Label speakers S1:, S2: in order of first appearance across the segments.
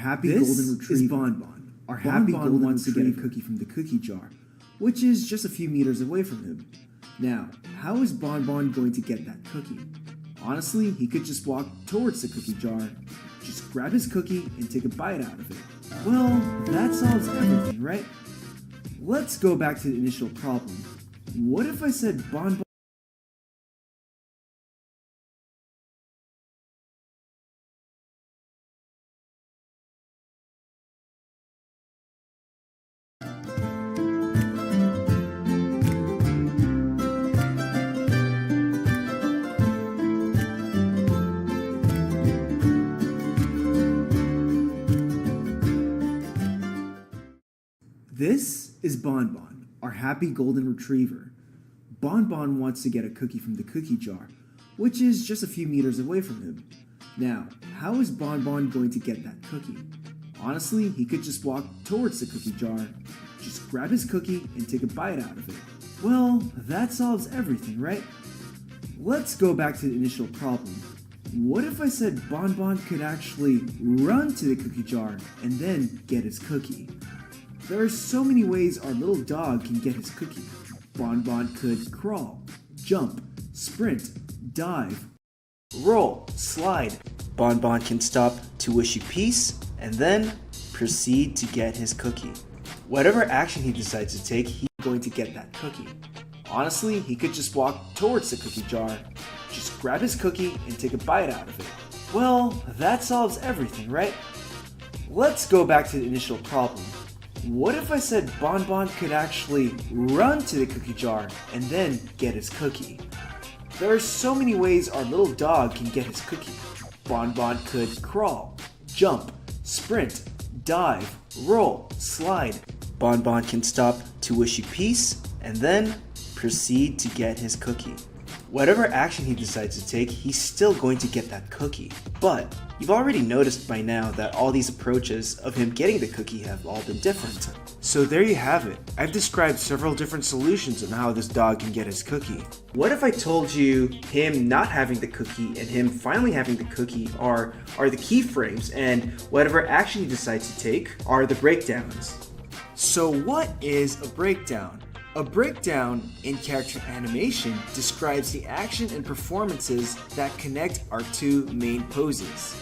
S1: happy golden retriever
S2: is Bonbon.
S1: Our happy golden
S2: wants to get a
S1: retriever
S2: cookie from the cookie jar, which is just a few meters away from him. Now, how is Bonbon going to get that cookie? Honestly, he could just walk towards the cookie jar, just grab his cookie and take a bite out of it. Well, that solves everything, right? Let's go back to the initial problem. What if I said Bonbon? This is Bonbon, our happy golden retriever. Bonbon wants to get a cookie from the cookie jar, which is just a few meters away from him. Now, how is Bonbon going to get that cookie? Honestly, he could just walk towards the cookie jar, just grab his cookie and take a bite out of it. Well, that solves everything, right? Let's go back to the initial problem. What if I said Bonbon could actually run to the cookie jar and then get his cookie? There are so many ways our little dog can get his cookie. Bonbon could crawl, jump, sprint, dive, roll, slide. Bonbon can stop to wish you peace and then proceed to get his cookie. Whatever action he decides to take, he's going to get that cookie. Honestly, he could just walk towards the cookie jar, just grab his cookie and take a bite out of it. Well, that solves everything, right? Let's go back to the initial problem. What if I said Bonbon could actually run to the cookie jar and then get his cookie? There are so many ways our little dog can get his cookie. Bonbon could crawl, jump, sprint, dive, roll, slide. Bonbon can stop to wish you peace and then proceed to get his cookie. Whatever action he decides to take, he's still going to get that cookie. But you've already noticed by now that all these approaches of him getting the cookie have all been different. So there you have it. I've described several different solutions on how this dog can get his cookie. What if I told you him not having the cookie and him finally having the cookie are the keyframes, and whatever action he decides to take are the breakdowns? So what is a breakdown? A breakdown in character animation describes the action and performances that connect our two main poses.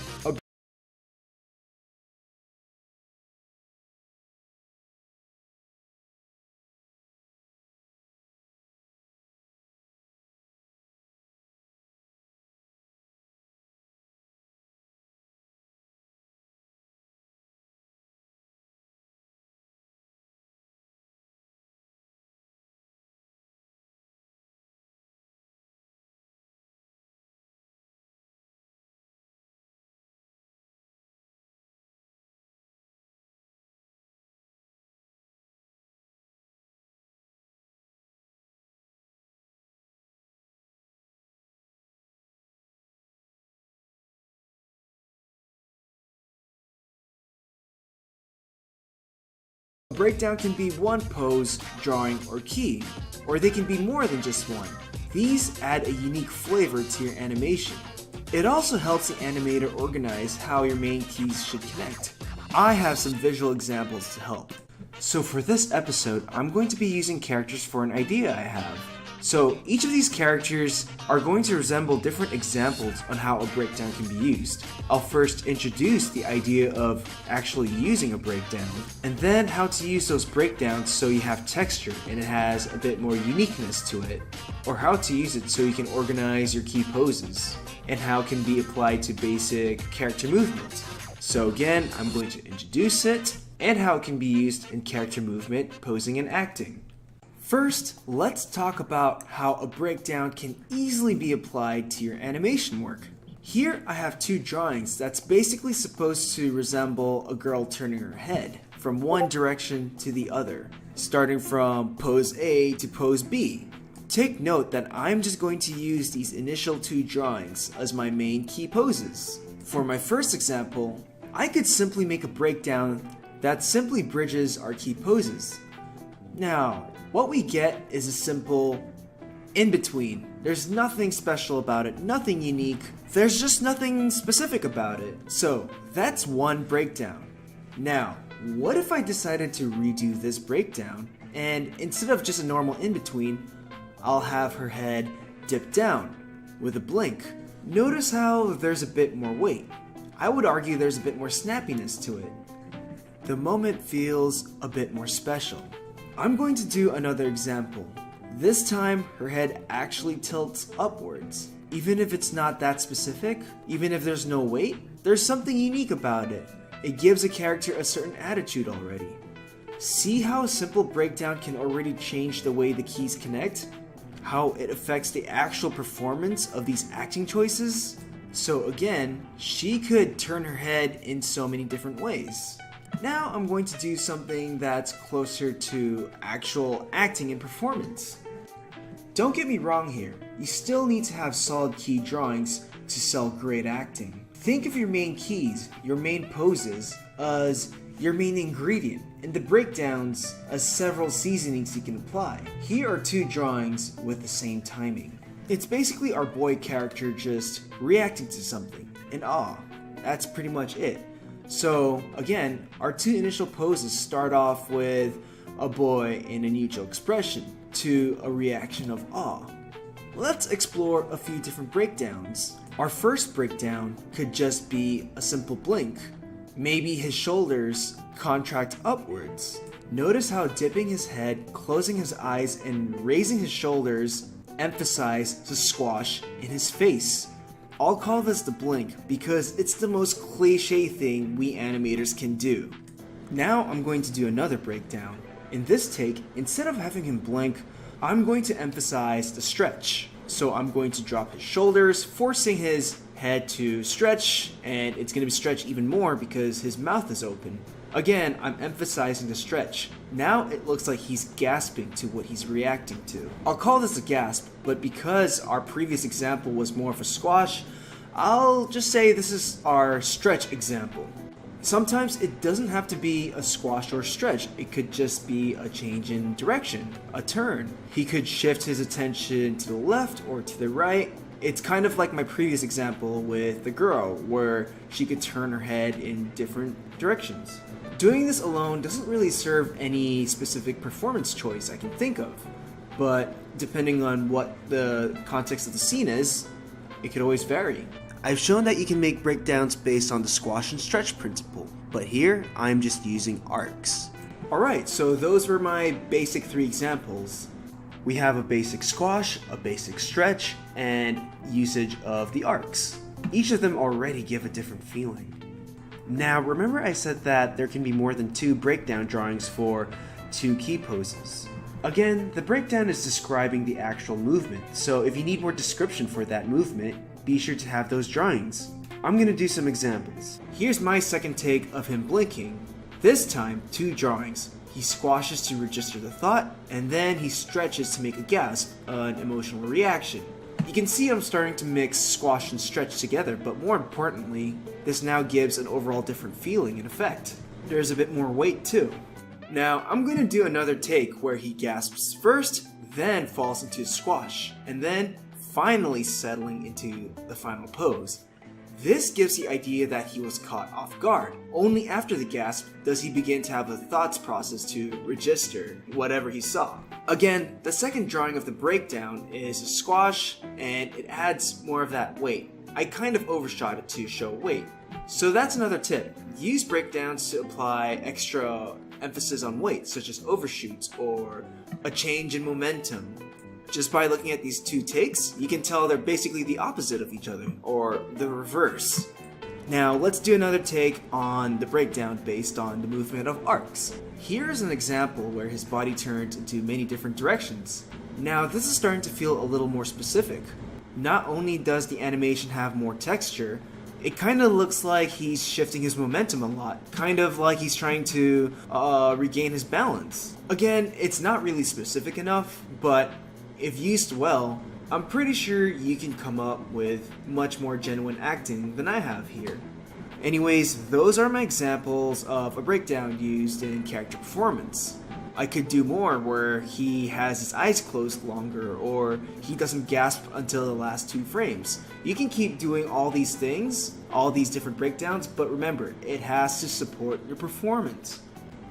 S2: A breakdown can be one pose, drawing, or key, or they can be more than just one. These add a unique flavor to your animation. It also helps the animator organize how your main keys should connect. I have some visual examples to help. So for this episode, I'm going to be using characters for an idea I have. So each of these characters are going to resemble different examples on how a breakdown can be used. I'll first introduce the idea of actually using a breakdown, and then how to use those breakdowns so you have texture and it has a bit more uniqueness to it, or how to use it so you can organize your key poses, and how it can be applied to basic character movement. So again, I'm going to introduce it, and how it can be used in character movement, posing, and acting. First, let's talk about how a breakdown can easily be applied to your animation work. Here I have two drawings that's basically supposed to resemble a girl turning her head from one direction to the other, starting from pose A to pose B. Take note that I'm just going to use these initial two drawings as my main key poses. For my first example, I could simply make a breakdown that simply bridges our key poses. Now, what we get is a simple in-between. There's nothing special about it, nothing unique. There's just nothing specific about it. So that's one breakdown. Now, what if I decided to redo this breakdown, and instead of just a normal in-between, I'll have her head dip down with a blink. Notice how there's a bit more weight. I would argue there's a bit more snappiness to it. The moment feels a bit more special. I'm going to do another example. This time, her head actually tilts upwards. Even if it's not that specific, even if there's no weight, there's something unique about it. It gives a character a certain attitude already. See how a simple breakdown can already change the way the keys connect? How it affects the actual performance of these acting choices? So again, she could turn her head in so many different ways. Now I'm going to do something that's closer to actual acting and performance. Don't get me wrong here, you still need to have solid key drawings to sell great acting. Think of your main keys, your main poses, as your main ingredient, and the breakdowns as several seasonings you can apply. Here are two drawings with the same timing. It's basically our boy character just reacting to something, in awe. That's pretty much it. So again, our two initial poses start off with a boy in a neutral expression to a reaction of awe. Let's explore a few different breakdowns. Our first breakdown could just be a simple blink. Maybe his shoulders contract upwards. Notice how dipping his head, closing his eyes, and raising his shoulders emphasize the squash in his face. I'll call this the blink because it's the most cliche thing we animators can do. Now I'm going to do another breakdown. In this take, instead of having him blink, I'm going to emphasize the stretch. So I'm going to drop his shoulders, forcing his head to stretch, and it's going to be stretched even more because his mouth is open. Again, I'm emphasizing the stretch. Now it looks like he's gasping to what he's reacting to. I'll call this a gasp, but because our previous example was more of a squash, I'll just say this is our stretch example. Sometimes it doesn't have to be a squash or stretch, it could just be a change in direction, a turn. He could shift his attention to the left or to the right. It's kind of like my previous example with the girl, where she could turn her head in different directions. Doing this alone doesn't really serve any specific performance choice I can think of, but depending on what the context of the scene is, it could always vary. I've shown that you can make breakdowns based on the squash and stretch principle, but here I'm just using arcs. Alright, so those were my basic three examples. We have a basic squash, a basic stretch, and usage of the arcs. Each of them already give a different feeling. Now remember I said that there can be more than two breakdown drawings for two key poses. Again, the breakdown is describing the actual movement, so if you need more description for that movement, be sure to have those drawings. I'm going to do some examples. Here's my second take of him blinking. This time, two drawings. He squashes to register the thought, and then he stretches to make a gasp, an emotional reaction. You can see I'm starting to mix squash and stretch together, but more importantly, this now gives an overall different feeling and effect. There's a bit more weight too. Now, I'm going to do another take where he gasps first, then falls into a squash, and then finally settling into the final pose. This gives the idea that he was caught off guard. Only after the gasp does he begin to have the thoughts process to register whatever he saw. Again, the second drawing of the breakdown is a squash, and it adds more of that weight. I kind of overshot it to show weight. So that's another tip. Use breakdowns to apply extra emphasis on weight, such as overshoots or a change in momentum. Just by looking at these two takes, you can tell they're basically the opposite of each other, or the reverse. Now let's do another take on the breakdown based on the movement of arcs. Here's an example where his body turns into many different directions. Now this is starting to feel a little more specific. Not only does the animation have more texture, it kind of looks like he's shifting his momentum a lot, kind of like he's trying to regain his balance. Again, it's not really specific enough, but if used well, I'm pretty sure you can come up with much more genuine acting than I have here. Anyways, those are my examples of a breakdown used in character performance. I could do more where he has his eyes closed longer, or he doesn't gasp until the last 2 frames. You can keep doing all these things, all these different breakdowns, but remember, it has to support your performance.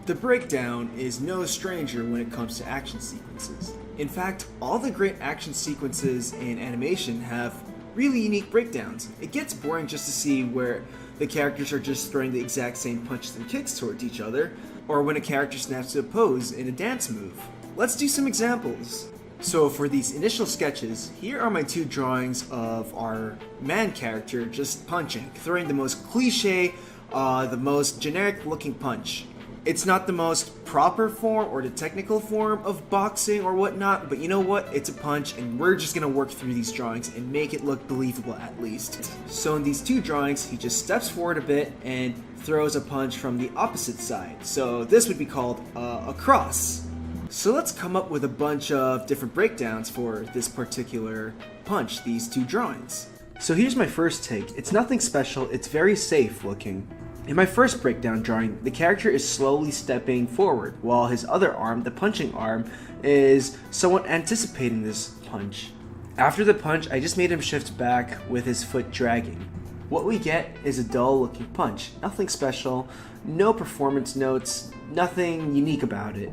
S2: The breakdown is no stranger when it comes to action sequences. In fact, all the great action sequences in animation have really unique breakdowns. It gets boring just to see where the characters are just throwing the exact same punches and kicks towards each other, or when a character snaps to a pose in a dance move. Let's do some examples. So for these initial sketches, here are my 2 drawings of our man character just punching, throwing the most cliche, the most generic looking punch. It's not the most proper form or the technical form of boxing or whatnot, but you know what? It's a punch, and we're just gonna work through these drawings and make it look believable at least. So in these 2 drawings, he just steps forward a bit and throws a punch from the opposite side. So this would be called a cross. So let's come up with a bunch of different breakdowns for this particular punch, these 2 drawings. So here's my first take. It's nothing special, it's very safe looking. In my first breakdown drawing, the character is slowly stepping forward, while his other arm, the punching arm, is somewhat anticipating this punch. After the punch, I just made him shift back with his foot dragging. What we get is a dull looking punch, nothing special, no performance notes, nothing unique about it.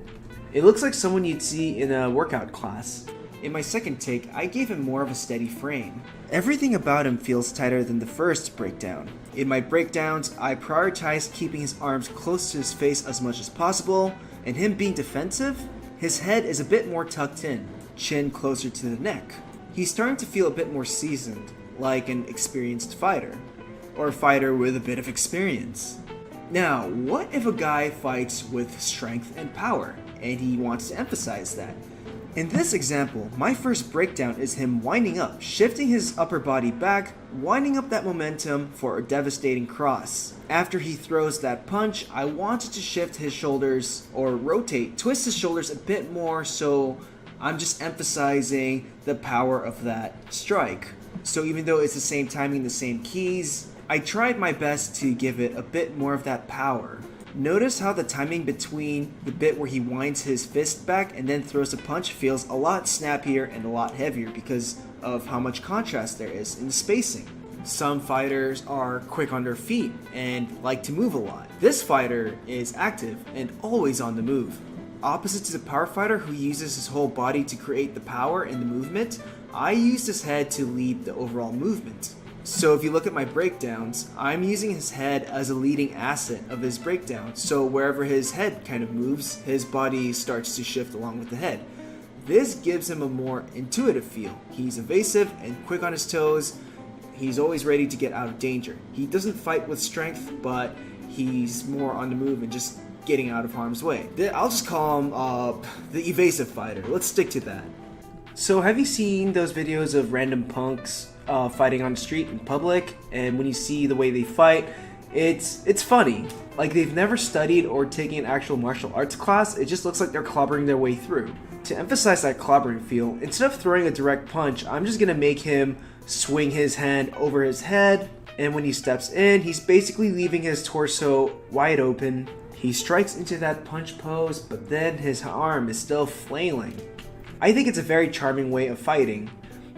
S2: It looks like someone you'd see in a workout class. In my second take, I gave him more of a steady frame. Everything about him feels tighter than the first breakdown. In my breakdowns, I prioritized keeping his arms close to his face as much as possible, and him being defensive, his head is a bit more tucked in, chin closer to the neck. He's starting to feel a bit more seasoned, like an experienced fighter, or a fighter with a bit of experience. Now, what if a guy fights with strength and power, and he wants to emphasize that? In this example, my first breakdown is him winding up, shifting his upper body back, winding up that momentum for a devastating cross. After he throws that punch, I wanted to shift his shoulders, or rotate, twist his shoulders a bit more, so I'm just emphasizing the power of that strike. So even though it's the same timing, the same keys, I tried my best to give it a bit more of that power. Notice how the timing between the bit where he winds his fist back and then throws a punch feels a lot snappier and a lot heavier because of how much contrast there is in the spacing. Some fighters are quick on their feet and like to move a lot. This fighter is active and always on the move. Opposite to the power fighter who uses his whole body to create the power and the movement, I used his head to lead the overall movement. So if you look at my breakdowns, I'm using his head as a leading asset of his breakdown, so wherever his head kind of moves, his body starts to shift along with the head. This gives him a more intuitive feel. He's evasive and quick on his toes. He's always ready to get out of danger. He doesn't fight with strength, but he's more on the move and just getting out of harm's way. I'll just call him the evasive fighter. Let's stick to that. So have you seen those videos of random punks fighting on the street in public, and when you see the way they fight, it's funny. Like they've never studied or taken an actual martial arts class, it just looks like they're clobbering their way through. To emphasize that clobbering feel, instead of throwing a direct punch, I'm just gonna make him swing his hand over his head, and when he steps in, he's basically leaving his torso wide open. He strikes into that punch pose, but then his arm is still flailing. I think it's a very charming way of fighting.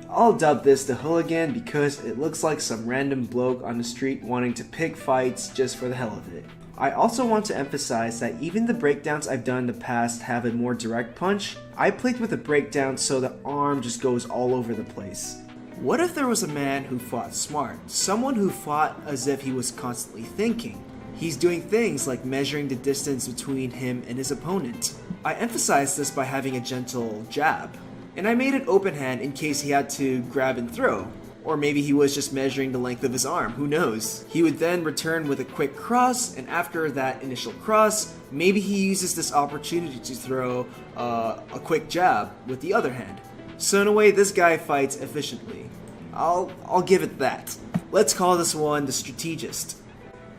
S2: I'll dub this the hooligan because it looks like some random bloke on the street wanting to pick fights just for the hell of it. I also want to emphasize that even the breakdowns I've done in the past have a more direct punch. I played with the breakdown so the arm just goes all over the place. What if there was a man who fought smart? Someone who fought as if he was constantly thinking. He's doing things like measuring the distance between him and his opponent. I emphasized this by having a gentle jab. And I made it open hand in case he had to grab and throw. Or maybe he was just measuring the length of his arm, who knows. He would then return with a quick cross, and after that initial cross, maybe he uses this opportunity to throw a quick jab with the other hand. So in a way, this guy fights efficiently. I'll give it that. Let's call this one the strategist.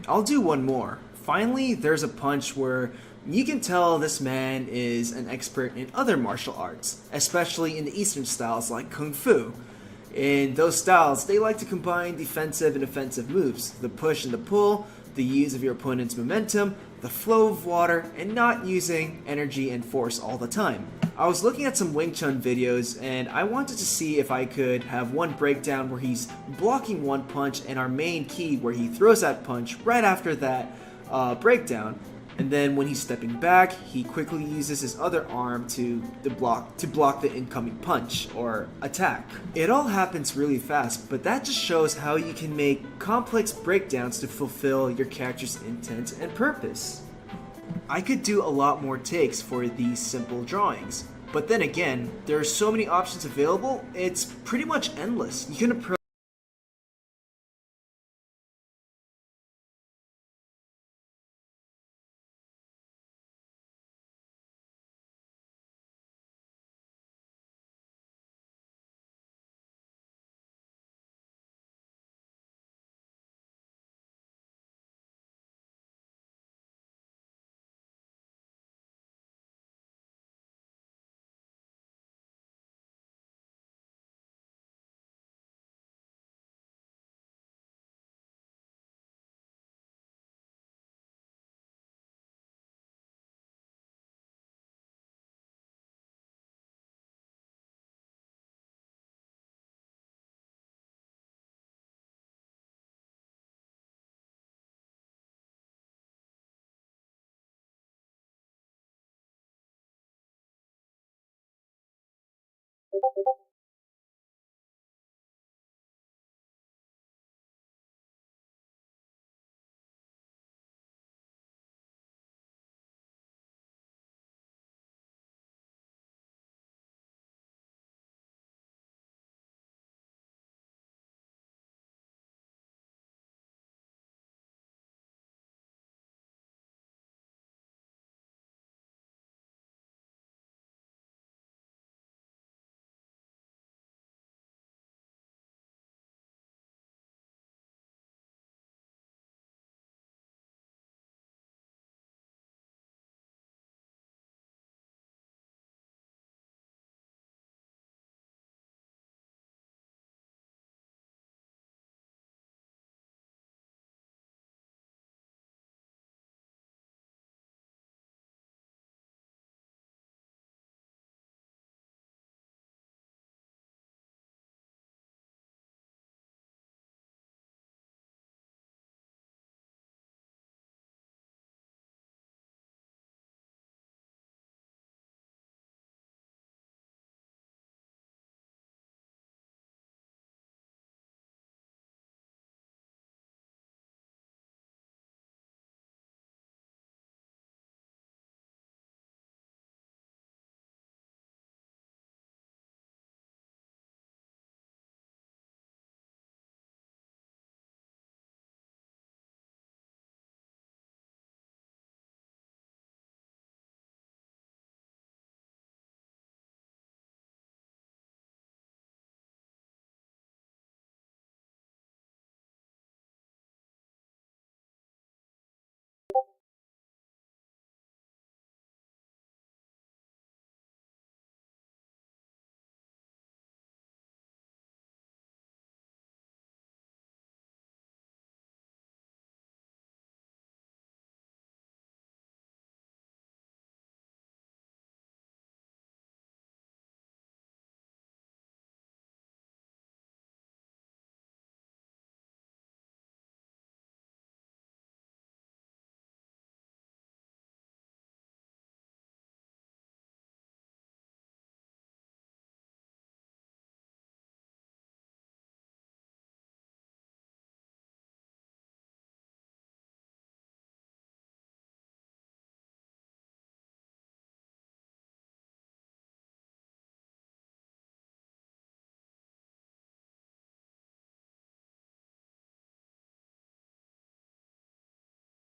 S2: I'll do one more. Finally, there's a punch where you can tell this man is an expert in other martial arts, especially in the Eastern styles like Kung Fu. In those styles, they like to combine defensive and offensive moves, the push and the pull, the use of your opponent's momentum, the flow of water, and not using energy and force all the time. I was looking at some Wing Chun videos and I wanted to see if I could have one breakdown where he's blocking one punch and our main key where he throws that punch right after that breakdown, and then when he's stepping back, he quickly uses his other arm to block the incoming punch or attack. It all happens really fast, but that just shows how you can make complex breakdowns to fulfill your character's intent and purpose. I could do a lot more takes for these simple drawings, but then again, there are so many options available, it's pretty much endless. You can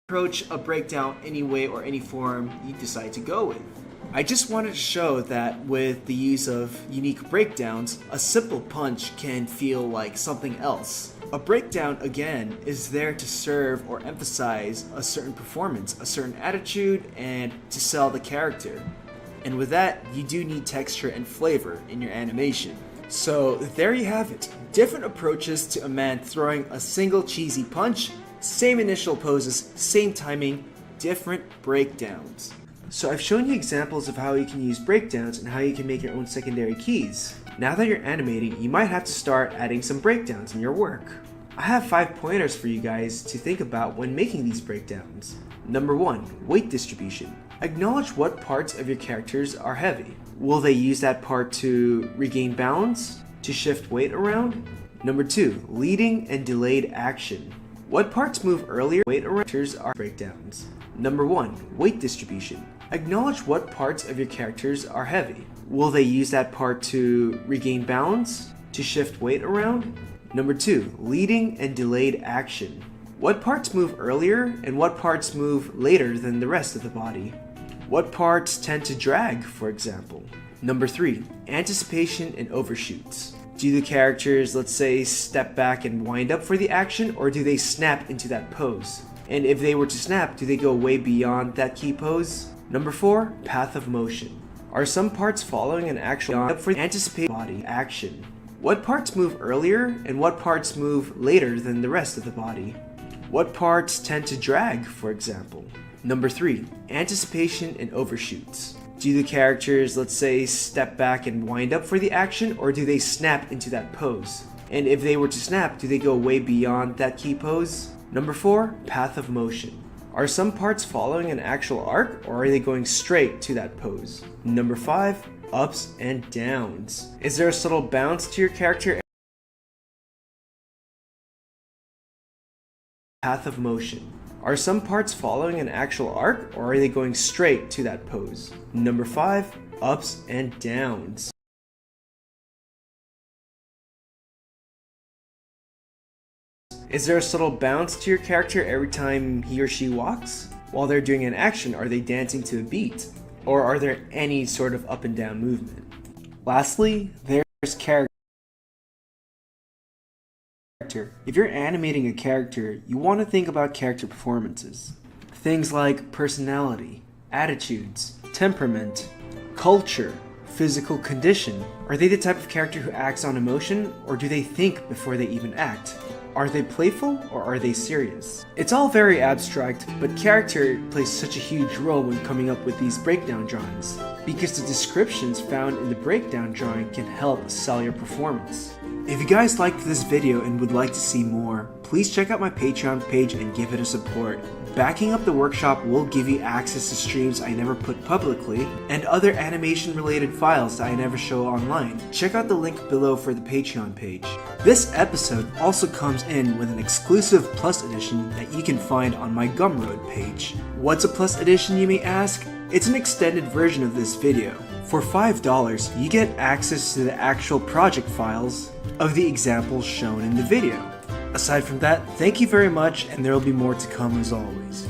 S2: approach a breakdown any way or any form you decide to go with. I just wanted to show that with the use of unique breakdowns, a simple punch can feel like something else. A breakdown, again, is there to serve or emphasize a certain performance, a certain attitude, and to sell the character. And with that, you do need texture and flavor in your animation. So there you have it. Different approaches to a man throwing a single cheesy punch, same initial poses, same timing, different breakdowns. So I've shown you examples of how you can use breakdowns and how you can make your own secondary keys. Now that you're animating, you might have to start adding some breakdowns in your work. I have 5 pointers for you guys to think about when making these breakdowns. Number 1, weight distribution. Acknowledge what parts of your characters are heavy. Will they use that part to regain balance? To shift weight around? Number 2, leading and delayed action. What parts move earlier? Weight around are breakdowns. Number 1, weight distribution. Acknowledge what parts of your characters are heavy. Will they use that part to regain balance? To shift weight around? Number 2, leading and delayed action. What parts move earlier and what parts move later than the rest of the body? What parts tend to drag, for example? Number 3, anticipation and overshoots. Do the characters, let's say, step back and wind up for the action, or do they snap into that pose? And if they were to snap, do they go way beyond that key pose? Number 4, path of motion. Are some parts following an actual up for anticipated body action? What parts move earlier and what parts move later than the rest of the body? What parts tend to drag, for example? Number 3, anticipation and overshoots. Do the characters, let's say, step back and wind up for the action, or do they snap into that pose? And if they were to snap, do they go way beyond that key pose? Number 4, path of motion. Are some parts following an actual arc, or are they going straight to that pose? Number 5, ups and downs. Is there a subtle bounce to your character? Path of motion. Are some parts following an actual arc, or are they going straight to that pose? Number 5, ups and downs. Is there a subtle bounce to your character every time he or she walks? While they're doing an action, are they dancing to a beat? Or are there any sort of up and down movement? Lastly, there's character. If you're animating a character, you want to think about character performances. Things like personality, attitudes, temperament, culture, physical condition. Are they the type of character who acts on emotion, or do they think before they even act? Are they playful, or are they serious? It's all very abstract, but character plays such a huge role when coming up with these breakdown drawings, because the descriptions found in the breakdown drawing can help sell your performance. If you guys liked this video and would like to see more, please check out my Patreon page and give it a support. Backing up the workshop will give you access to streams I never put publicly, and other animation related files that I never show online. Check out the link below for the Patreon page. This episode also comes in with an exclusive Plus edition that you can find on my Gumroad page. What's a Plus edition, you may ask? It's an extended version of this video. For $5, you get access to the actual project files of the examples shown in the video. Aside from that, thank you very much, and there will be more to come as always.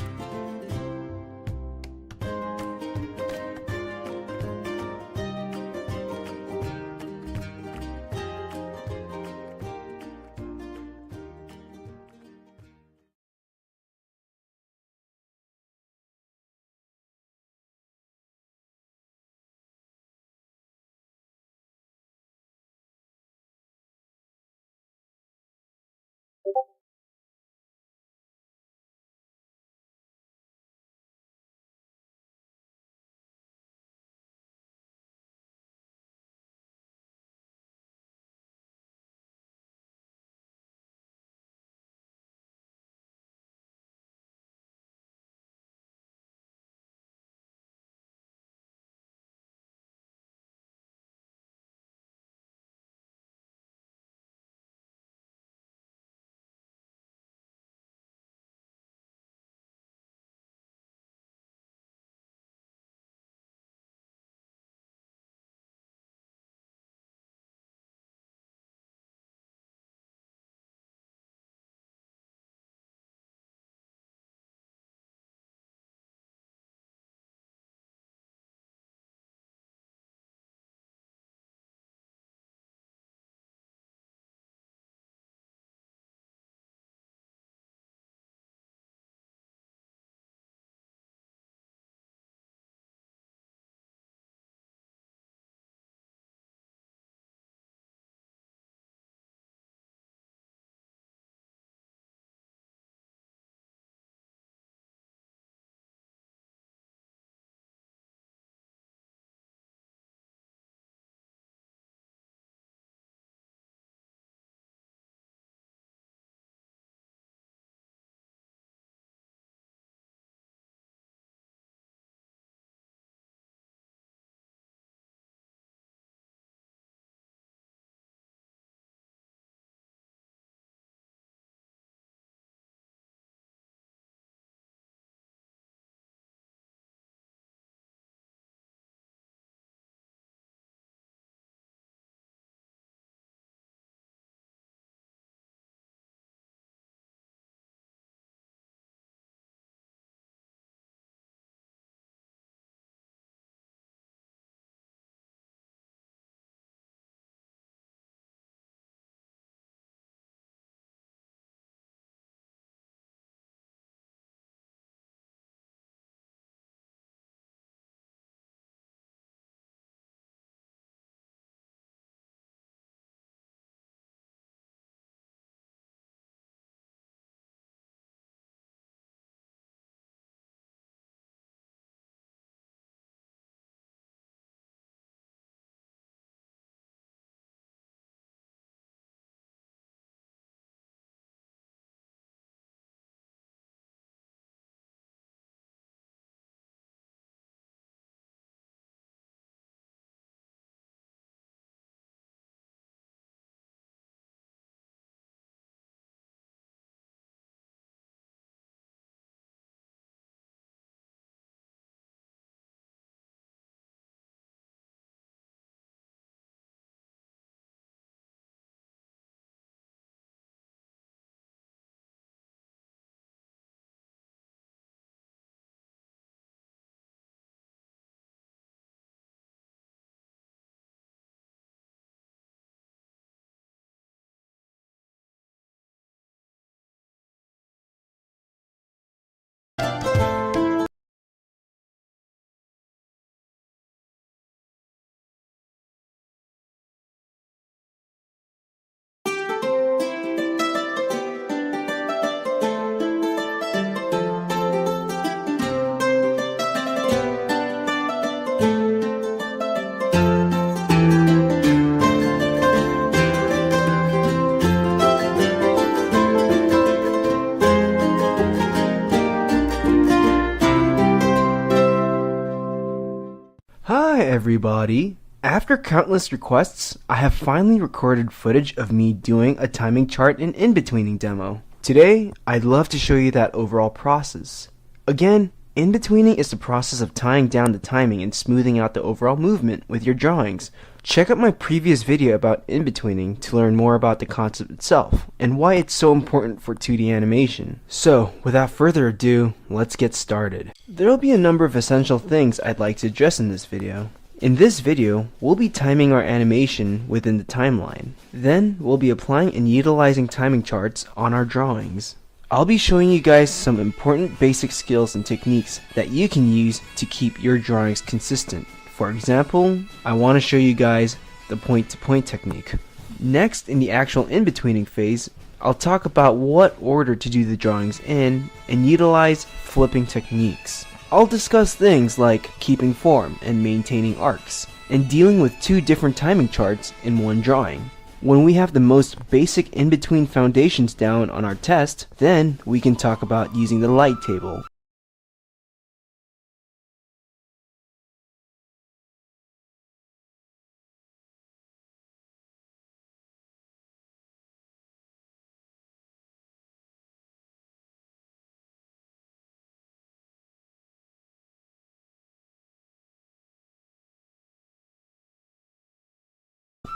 S1: everybody! After countless requests, I have finally recorded footage of me doing a timing chart and in-betweening demo. Today, I'd love to show you that overall process. Again, in-betweening is the process of tying down the timing and smoothing out the overall movement with your drawings. Check out my previous video about in-betweening to learn more about the concept itself and why it's so important for 2D animation. So, without further ado, let's get started. There will be a number of essential things I'd like to address in this video. In this video, we'll be timing our animation within the timeline. Then, we'll be applying and utilizing timing charts on our drawings. I'll be showing you guys some important basic skills and techniques that you can use to keep your drawings consistent. For example, I want to show you guys the point-to-point technique. Next, in the actual in-betweening phase, I'll talk about what order to do the drawings in and utilize flipping techniques. I'll discuss things like keeping form and maintaining arcs, and dealing with two different timing charts in one drawing. When we have the most basic in-between foundations down on our test, then we can talk about using the light table.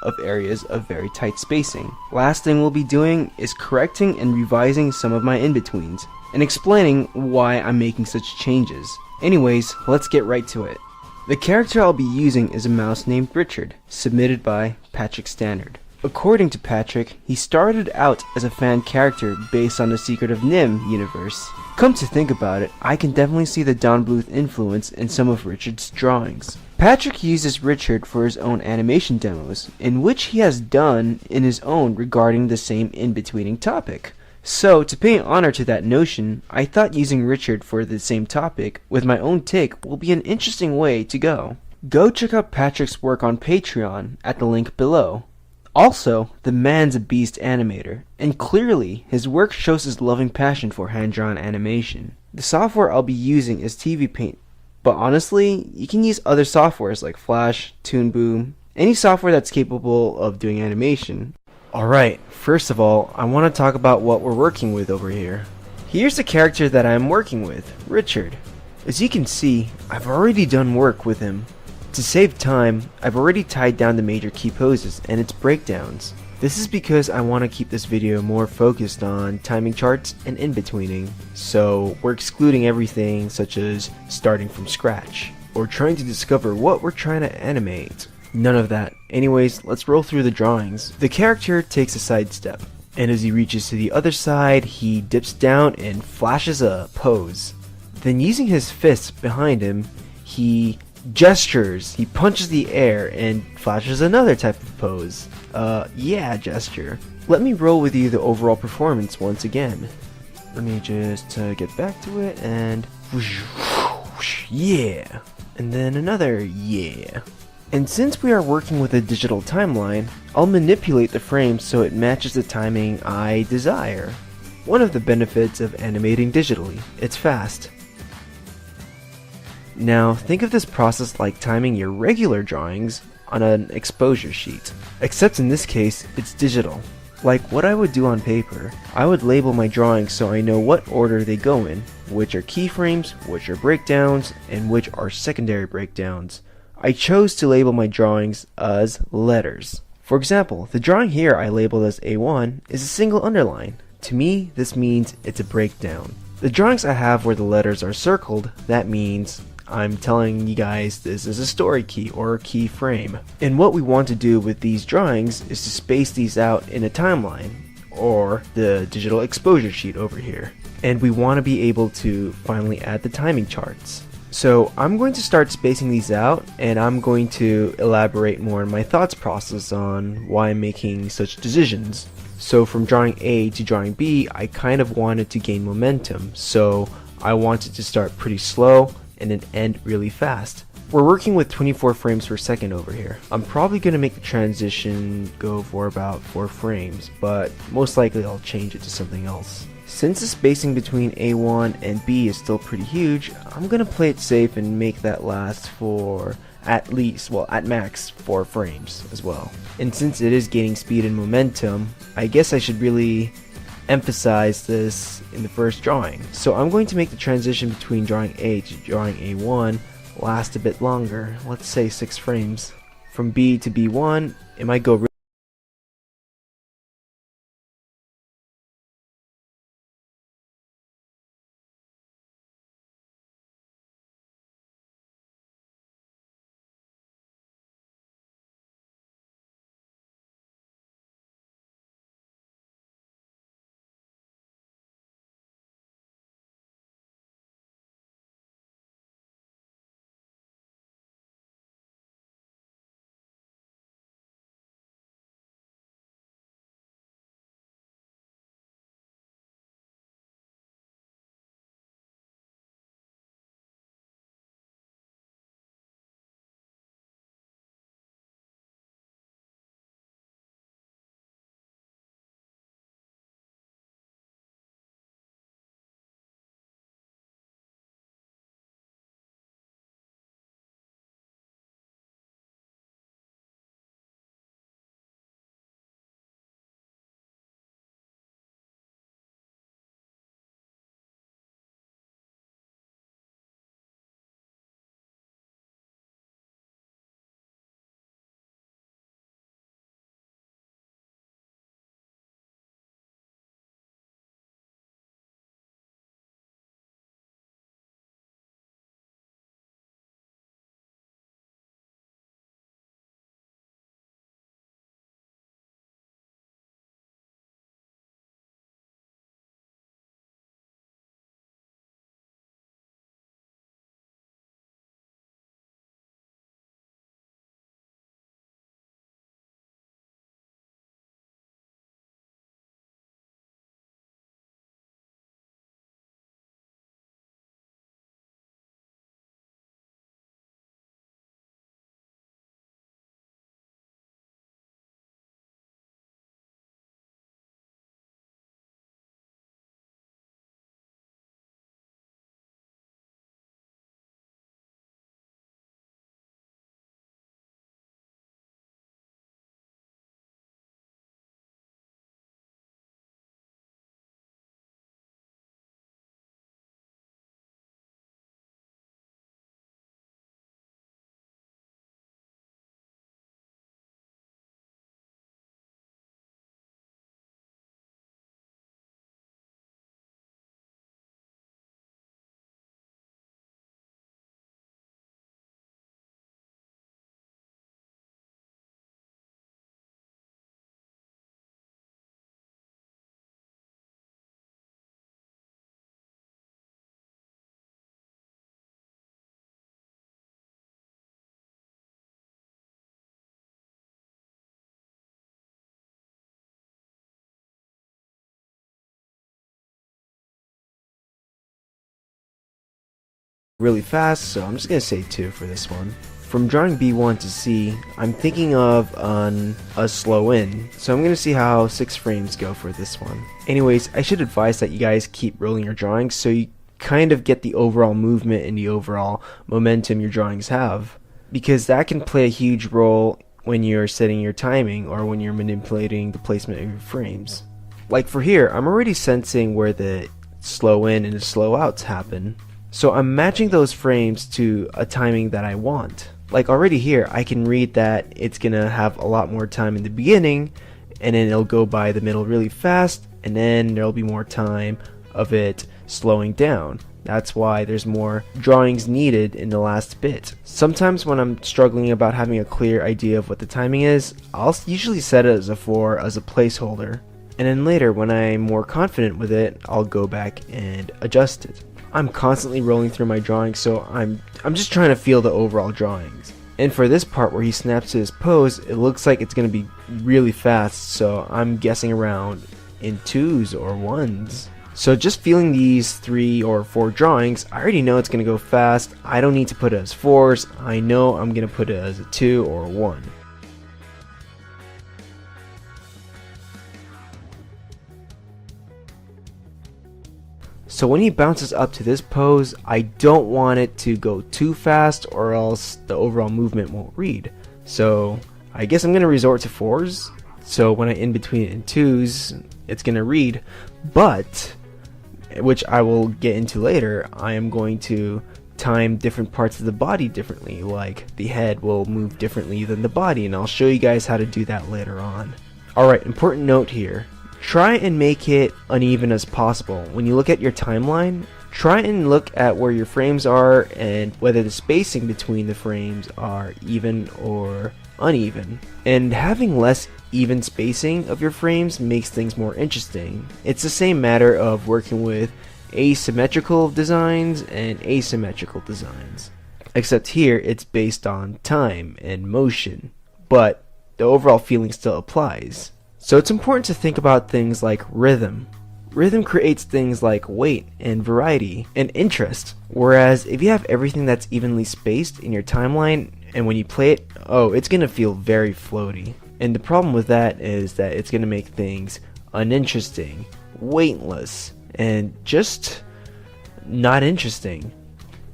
S1: Of areas of very tight spacing. Last thing we'll be doing is correcting and revising some of my in-betweens, and explaining why I'm making such changes. Anyways, let's get right to it. The character I'll be using is a mouse named Richard, submitted by Patrick Stannard. According to Patrick, he started out as a fan character based on the Secret of NIMH universe. Come to think about it, I can definitely see the Don Bluth influence in some of Richard's drawings. Patrick uses Richard for his own animation demos, in which he has done in his own regarding the same in-betweening topic. So, to pay honor to that notion, I thought using Richard for the same topic with my own take will be an interesting way to go. Go check out Patrick's work on Patreon at the link below. Also, the man's a beast animator, and clearly his work shows his loving passion for hand-drawn animation. The software I'll be using is TV Paint, but honestly, you can use other softwares like Flash, Toon Boom, any software that's capable of doing animation. Alright, first of all, I want to talk about what we're working with over here. Here's the character that I'm working with, Richard. As you can see, I've already done work with him. To save time, I've already tied down the major key poses and its breakdowns. This is because I want to keep this video more focused on timing charts and in-betweening, so we're excluding everything such as starting from scratch, or trying to discover what we're trying to animate. None of that. Anyways, let's roll through the drawings. The character takes a sidestep, and as he reaches to the other side, he dips down and flashes a pose. Then using his fists behind him, he gestures, he punches the air and flashes another type of pose. Yeah, gesture. Let me roll with you the overall performance once again. Let me just get back to it and whoosh, whoosh, yeah. And then another yeah. And since we are working with a digital timeline, I'll manipulate the frame so it matches the timing I desire. One of the benefits of animating digitally, it's fast. Now, think of this process like timing your regular drawings on an exposure sheet, except in this case, it's digital. Like what I would do on paper, I would label my drawings so I know what order they go in, which are keyframes, which are breakdowns, and which are secondary breakdowns. I chose to label my drawings as letters. For example, the drawing here I labeled as A1 is a single underline. To me, this means it's a breakdown. The drawings I have where the letters are circled, that means I'm telling you guys this is a story key or a key frame. And what we want to do with these drawings is to space these out in a timeline, or the digital exposure sheet over here. And we want to be able to finally add the timing charts. So I'm going to start spacing these out, and I'm going to elaborate more on my thoughts process on why I'm making such decisions. So from drawing A to drawing B, I kind of wanted to gain momentum, so I wanted to start pretty slow and then end really fast. We're working with 24 frames per second over here. I'm probably going to make the transition go for about 4 frames, but most likely I'll change it to something else. Since the spacing between A1 and B is still pretty huge, I'm going to play it safe and make that last for at least, well, at max 4 frames as well. And since it is gaining speed and momentum, I guess I should really emphasize this in the first drawing. So I'm going to make the transition between drawing A to drawing A1 last a bit longer, let's say 6 frames. From B to B1, it might go really fast, so I'm just gonna say 2 for this one. From drawing B1 to C, I'm thinking of a slow in, so I'm gonna see how 6 frames go for this one. Anyways, I should advise that you guys keep rolling your drawings so you kind of get the overall movement and the overall momentum your drawings have, because that can play a huge role when you're setting your timing or when you're manipulating the placement of your frames. Like for here, I'm already sensing where the slow in and the slow outs happen. So I'm matching those frames to a timing that I want. Like already here, I can read that it's gonna have a lot more time in the beginning, and then it'll go by the middle really fast, and then there'll be more time of it slowing down. That's why there's more drawings needed in the last bit. Sometimes when I'm struggling about having a clear idea of what the timing is, I'll usually set it as a 4 as a placeholder. And then later, when I'm more confident with it, I'll go back and adjust it. I'm constantly rolling through my drawings, so I'm just trying to feel the overall drawings. And for this part where he snaps to his pose, it looks like it's going to be really fast, so I'm guessing around in 2s or 1s. So just feeling these 3 or 4 drawings, I already know it's going to go fast. I don't need to put it as 4s. I know I'm going to put it as a 2 or a 1. So when he bounces up to this pose, I don't want it to go too fast or else the overall movement won't read. So I guess I'm going to resort to 4s. So when I in between it in 2s, it's going to read. But, which I will get into later, I am going to time different parts of the body differently. Like the head will move differently than the body, and I'll show you guys how to do that later on. Alright, important note here. Try and make it uneven as possible. When you look at your timeline, try and look at where your frames are and whether the spacing between the frames are even or uneven. And having less even spacing of your frames makes things more interesting. It's the same matter of working with asymmetrical designs and asymmetrical designs. Except here it's based on time and motion, but the overall feeling still applies. So it's important to think about things like rhythm. Rhythm creates things like weight and variety and interest, whereas if you have everything that's evenly spaced in your timeline and when you play it, it's going to feel very floaty. And the problem with that is that it's going to make things uninteresting, weightless, and just not interesting.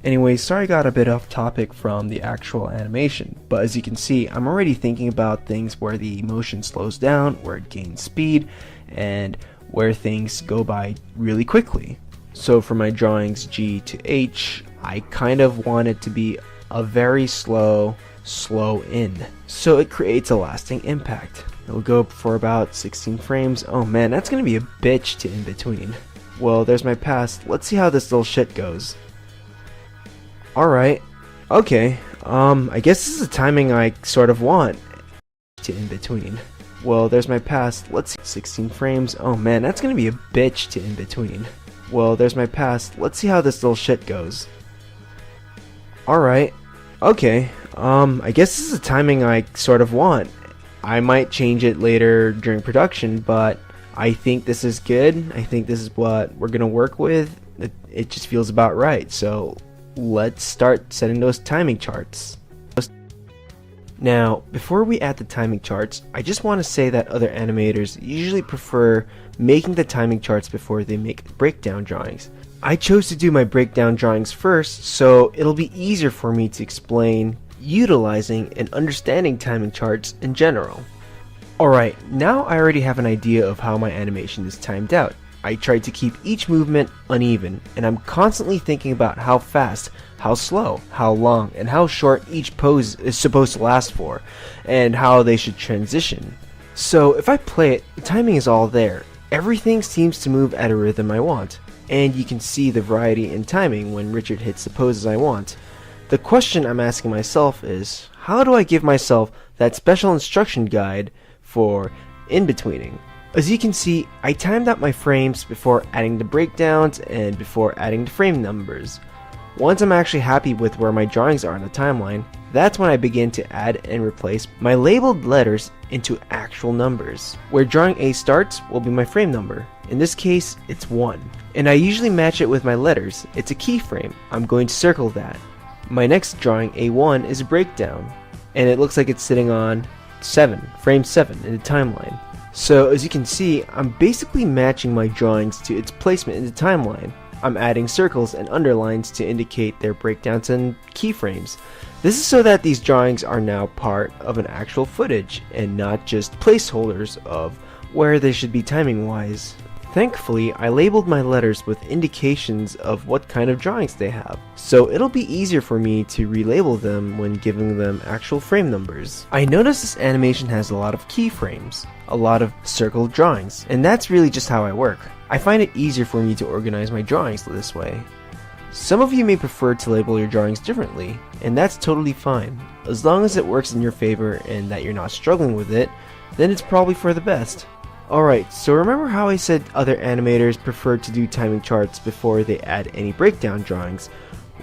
S1: Anyway, sorry I got a bit off topic from the actual animation, but as you can see, I'm already thinking about things where the motion slows down, where it gains speed, and where things go by really quickly. So for my drawings G to H, I kind of want it to be a very slow in, so it creates a lasting impact. It'll go for about 16 frames. Oh man, that's gonna be a bitch to in between. Well, there's my pass. Let's see how this little shit goes. Alright, okay, I guess this is the timing I sort of want to in between. Well, there's my pass. Let's see, 16 frames. Oh man, that's gonna be a bitch to in between. Well, there's my pass. Let's see how this little shit goes. Alright, okay, I guess this is the timing I sort of want. I might change it later during production, but I think this is good. I think this is what we're gonna work with. It just feels about right, so let's start setting those timing charts. Now, before we add the timing charts, I just want to say that other animators usually prefer making the timing charts before they make breakdown drawings. I chose to do my breakdown drawings first, so it'll be easier for me to explain utilizing and understanding timing charts in general. Alright, now I already have an idea of how my animation is timed out. I tried to keep each movement uneven, and I'm constantly thinking about how fast, how slow, how long, and how short each pose is supposed to last for, and how they should transition. So if I play it, the timing is all there. Everything seems to move at a rhythm I want, and you can see the variety in timing when Richard hits the poses I want. The question I'm asking myself is, how do I give myself that special instruction guide for in-betweening? As you can see, I timed out my frames before adding the breakdowns and before adding the frame numbers. Once I'm actually happy with where my drawings are on the timeline, that's when I begin to add and replace my labeled letters into actual numbers. Where drawing A starts will be my frame number. In this case, it's 1. And I usually match it with my letters. It's a keyframe. I'm going to circle that. My next drawing, A1, is a breakdown. And it looks like it's sitting on 7, frame 7 in the timeline. So as you can see, I'm basically matching my drawings to its placement in the timeline. I'm adding circles and underlines to indicate their breakdowns and keyframes. This is so that these drawings are now part of an actual footage and not just placeholders of where they should be timing wise. Thankfully, I labeled my letters with indications of what kind of drawings they have, so it'll be easier for me to relabel them when giving them actual frame numbers. I noticed this animation has a lot of keyframes, a lot of circled drawings, and that's really just how I work. I find it easier for me to organize my drawings this way. Some of you may prefer to label your drawings differently, and that's totally fine. As long as it works in your favor and that you're not struggling with it, then it's probably for the best. Alright, so remember how I said other animators prefer to do timing charts before they add any breakdown drawings?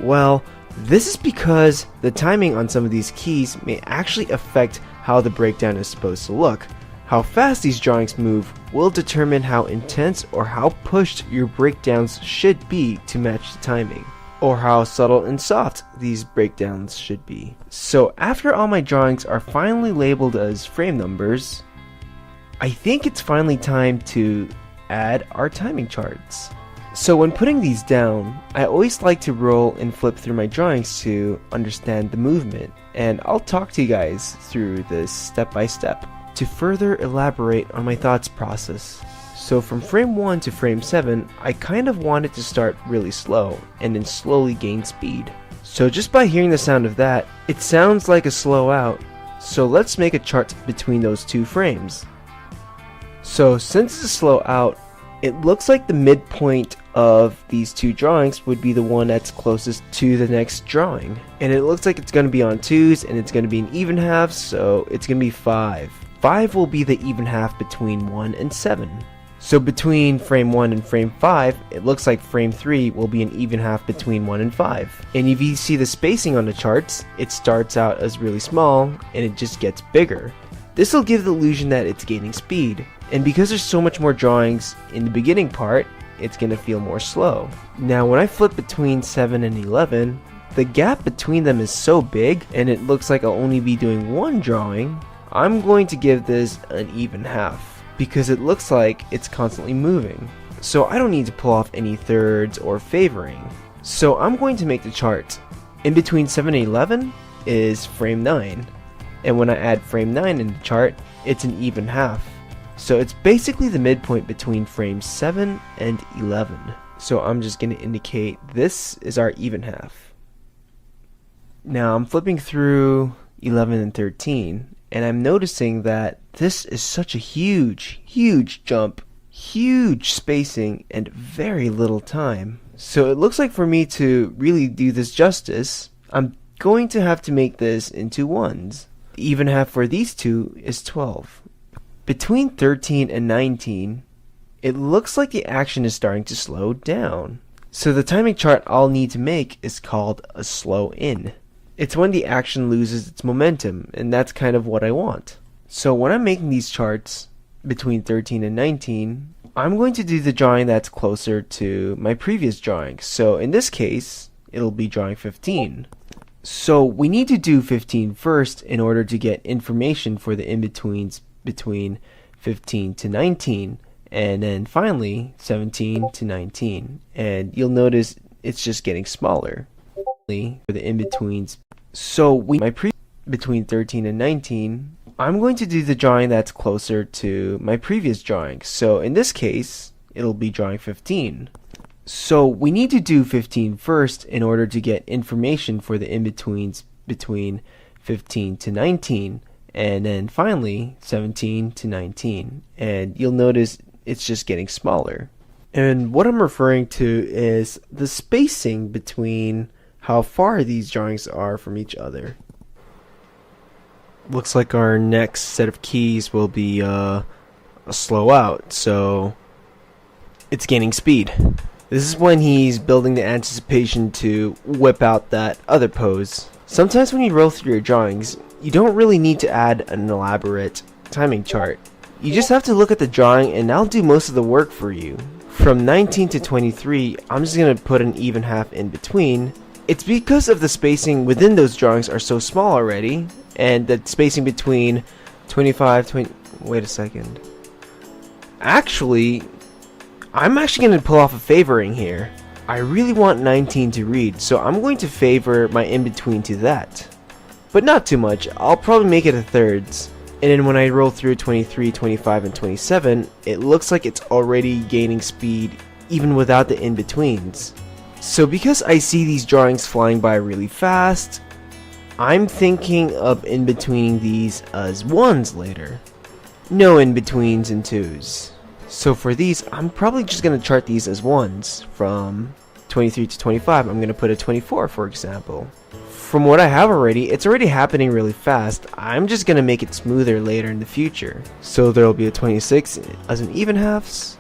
S1: Well, this is because the timing on some of these keys may actually affect how the breakdown is supposed to look. How fast these drawings move will determine how intense or how pushed your breakdowns should be to match the timing, or how subtle and soft these breakdowns should be. So after all my drawings are finally labeled as frame numbers, I think it's finally time to add our timing charts. So when putting these down, I always like to roll and flip through my drawings to understand the movement, and I'll talk to you guys through this step by step to further elaborate on my thoughts process. So from frame 1 to frame 7, I kind of wanted to start really slow and then slowly gain speed. So just by hearing the sound of that, it sounds like a slow out. So let's make a chart between those two frames. So since it's a slow out, it looks like the midpoint of these two drawings would be the one that's closest to the next drawing. And it looks like it's going to be on 2s and it's going to be an even half, so it's going to be 5. 5 will be the even half between 1 and 7. So between frame 1 and frame 5, it looks like frame 3 will be an even half between 1 and 5. And if you see the spacing on the charts, it starts out as really small and it just gets bigger. This will give the illusion that it's gaining speed. And because there's so much more drawings in the beginning part, it's going to feel more slow. Now when I flip between 7 and 11, the gap between them is so big and it looks like I'll only be doing one drawing. I'm going to give this an even half because it looks like it's constantly moving. So I don't need to pull off any thirds or favoring. So I'm going to make the chart. In between 7 and 11 is frame 9. And when I add frame 9 in the chart, it's an even half. So it's basically the midpoint between frame 7 and 11. So I'm just going to indicate this is our even half. Now I'm flipping through 11 and 13, and I'm noticing that this is such a huge jump, huge spacing, and very little time. So it looks like for me to really do this justice, I'm going to have to make this into 1s. The even half for these two is 12. Between 13 and 19, it looks like the action is starting to slow down. So the timing chart I'll need to make is called a slow in. It's when the action loses its momentum, and that's kind of what I want. So when I'm making these charts between 13 and 19, I'm going to do the drawing that's closer to my previous drawing. So in this case, it'll be drawing 15. So we need to do 15 first in order to get information for the in-betweens between 15 to 19, and then finally 17 to 19. And you'll notice it's just getting smaller for the in-betweens. So between 13 and 19, I'm going to do the drawing that's closer to my previous drawing. So in this case, it'll be drawing 15. So we need to do 15 first in order to get information for the in-betweens between 15 to 19, and then finally 17 to 19. And you'll notice it's just getting smaller. And what I'm referring to is the spacing between how far these drawings are from each other. Looks like our next set of keys will be a slow out, so it's gaining speed. This is when he's building the anticipation to whip out that other pose. Sometimes when you roll through your drawings, you don't really need to add an elaborate timing chart. You just have to look at the drawing and I'll do most of the work for you. From 19 to 23, I'm just going to put an even half in between. It's because of the spacing within those drawings are so small already, and the spacing between 25, wait a second. Actually, I'm actually going to pull off a favoring here. I really want 19 to read, so I'm going to favor my in-between to that. But not too much, I'll probably make it a thirds. And then when I roll through 23, 25, and 27, it looks like it's already gaining speed even without the in-betweens. So because I see these drawings flying by really fast, I'm thinking of in-betweening these as 1s later. No in-betweens and 2s. So for these, I'm probably just going to chart these as 1s. From 23 to 25, I'm going to put a 24 for example. From what I have already, it's already happening really fast. I'm just going to make it smoother later in the future. So there will be a 26 as an even halves.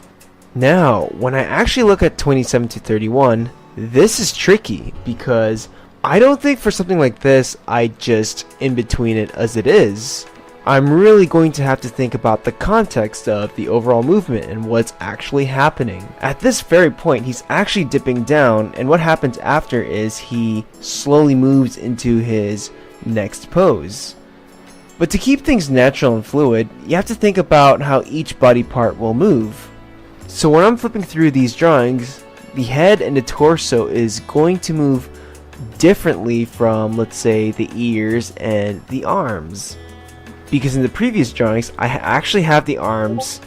S1: Now, when I actually look at 27 to 31, this is tricky because I don't think for something like this, I just in between it as it is. I'm really going to have to think about the context of the overall movement and what's actually happening. At this very point, he's actually dipping down, and what happens after is he slowly moves into his next pose. But to keep things natural and fluid, you have to think about how each body part will move. So when I'm flipping through these drawings, the head and the torso is going to move differently from, let's say, the ears and the arms. Because in the previous drawings, I actually have the arms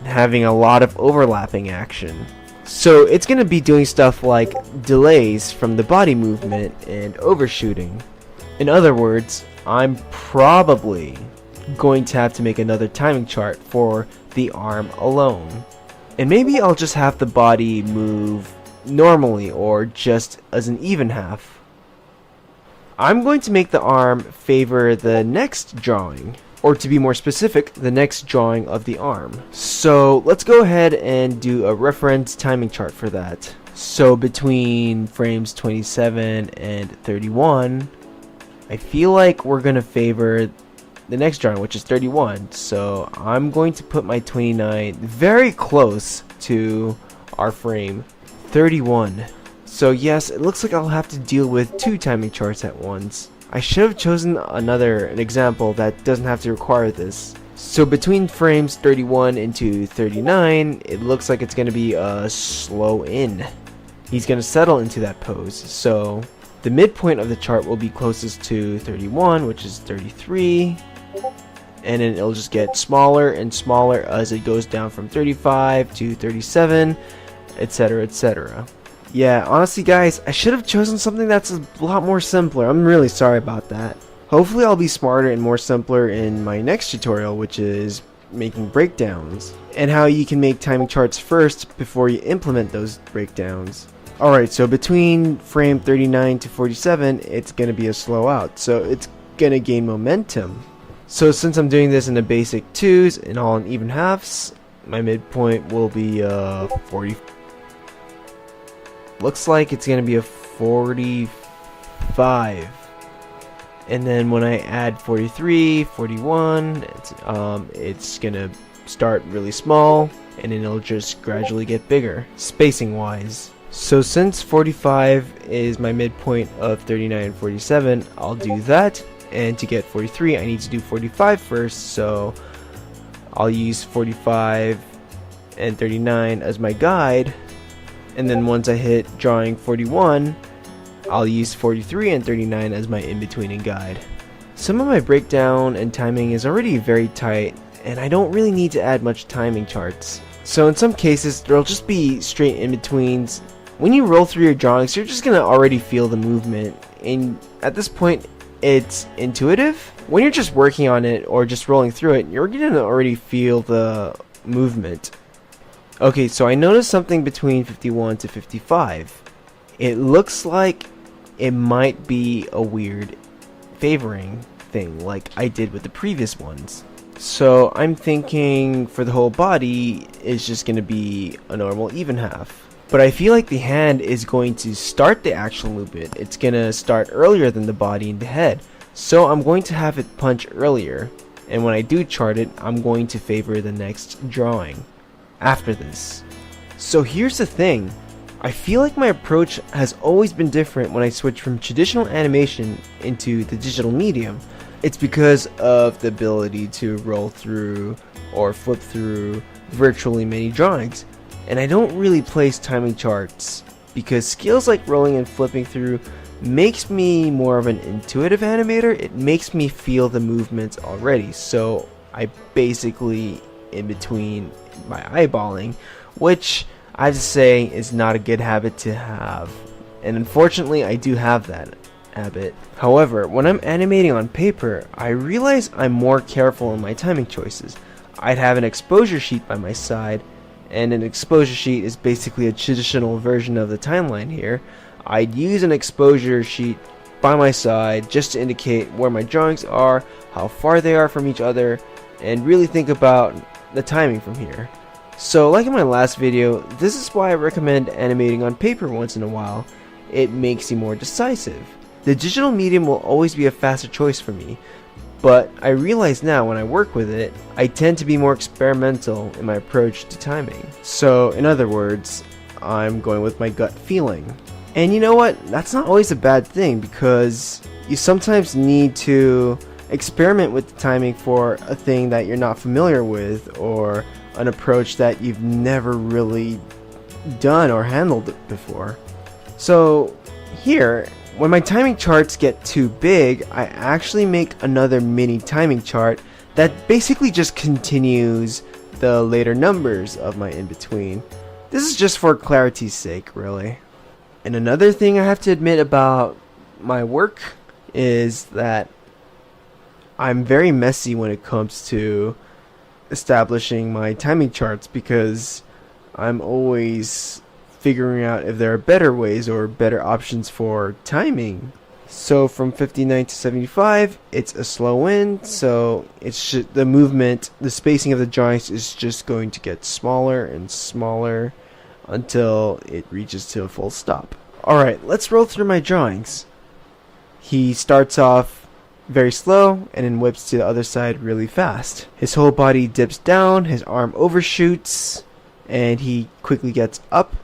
S1: having a lot of overlapping action. So it's going to be doing stuff like delays from the body movement and overshooting. In other words, I'm probably going to have to make another timing chart for the arm alone. And maybe I'll just have the body move normally or just as an even half. I'm going to make the arm favor the next drawing, or to be more specific, the next drawing of the arm. So let's go ahead and do a reference timing chart for that. So between frames 27 and 31, I feel like we're going to favor the next drawing, which is 31. So I'm going to put my 29 very close to our frame 31. So yes, it looks like I'll have to deal with two timing charts at once. I should have chosen an example that doesn't have to require this. So between frames 31 into 39, it looks like it's going to be a slow in. He's going to settle into that pose. So the midpoint of the chart will be closest to 31, which is 33. And then it'll just get smaller and smaller as it goes down from 35 to 37, etc., etc. Yeah, honestly guys, I should have chosen something that's a lot more simpler. I'm really sorry about that. Hopefully I'll be smarter and more simpler in my next tutorial, which is making breakdowns, and how you can make timing charts first before you implement those breakdowns. Alright, so between frame 39 to 47, it's going to be a slow out, so it's going to gain momentum. So since I'm doing this in the basic 2s and all in even halves, my midpoint will be 40. Looks like it's going to be a 45. And then when I add 43, 41, it's going to start really small, and then it'll just gradually get bigger, spacing wise. So since 45 is my midpoint of 39 and 47, I'll do that. And to get 43, I need to do 45 first, so I'll use 45 and 39 as my guide. And then once I hit drawing 41, I'll use 43 and 39 as my in-between and guide. Some of my breakdown and timing is already very tight, and I don't really need to add much timing charts. So in some cases, there'll just be straight in-betweens. When you roll through your drawings, you're just going to already feel the movement, and at this point, it's intuitive. When you're just working on it or just rolling through it, you're going to already feel the movement. Okay, so I noticed something between 51 to 55. It looks like it might be a weird favoring thing like I did with the previous ones. So I'm thinking for the whole body it's just going to be a normal even half. But I feel like the hand is going to start the actual movement. It's going to start earlier than the body and the head. So I'm going to have it punch earlier. And when I do chart it, I'm going to favor the next drawing after this. So here's the thing. I feel like my approach has always been different when I switch from traditional animation into the digital medium. It's because of the ability to roll through or flip through virtually many drawings. And I don't really place timing charts because skills like rolling and flipping through makes me more of an intuitive animator. It makes me feel the movements already. So I basically in between my eyeballing, which I have to say is not a good habit to have. And unfortunately I do have that habit. However, when I'm animating on paper, I realize I'm more careful in my timing choices. I'd have an exposure sheet by my side, and an exposure sheet is basically a traditional version of the timeline here. I'd use an exposure sheet by my side just to indicate where my drawings are, how far they are from each other, and really think about the timing from here. So like in my last video, this is why I recommend animating on paper once in a while. It makes you more decisive. The digital medium will always be a faster choice for me, but I realize now when I work with it, I tend to be more experimental in my approach to timing. So in other words, I'm going with my gut feeling. And you know what? That's not always a bad thing, because you sometimes need to experiment with the timing for a thing that you're not familiar with, or an approach that you've never really done or handled it before. So here, when my timing charts get too big, I actually make another mini timing chart that basically just continues the later numbers of my in-between. This is just for clarity's sake, really. And another thing I have to admit about my work is that I'm very messy when it comes to establishing my timing charts, because I'm always figuring out if there are better ways or better options for timing. So from 59 to 75, it's a slow in, so it's the movement, the spacing of the joints is just going to get smaller and smaller until it reaches to a full stop. Alright, let's roll through my drawings. He starts off very slow and then whips to the other side really fast. His whole body dips down, his arm overshoots, and he quickly gets up,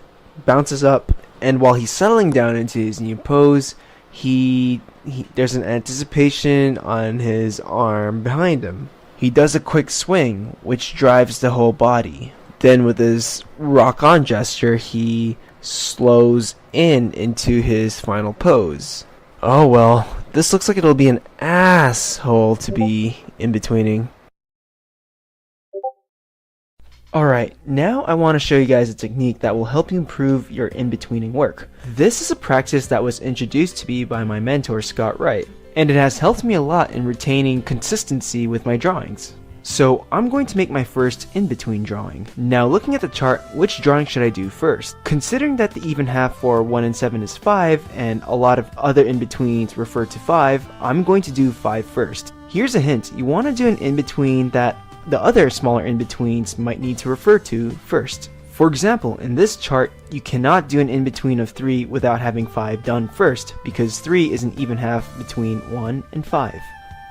S1: bounces up, and while he's settling down into his new pose, there's an anticipation on his arm behind him. He does a quick swing, which drives the whole body. Then with his rock-on gesture, he slows into his final pose. Oh well, this looks like it'll be an asshole to be in-betweening. Alright, now I want to show you guys a technique that will help you improve your in-betweening work. This is a practice that was introduced to me by my mentor Scott Wright, and it has helped me a lot in retaining consistency with my drawings. So I'm going to make my first in-between drawing. Now looking at the chart, which drawing should I do first? Considering that the even half for 1 and 7 is 5, and a lot of other in-betweens refer to 5, I'm going to do 5 first. Here's a hint, you want to do an in-between that the other smaller in-betweens might need to refer to first. For example, in this chart, you cannot do an in-between of 3 without having 5 done first, because 3 is an even half between 1 and 5.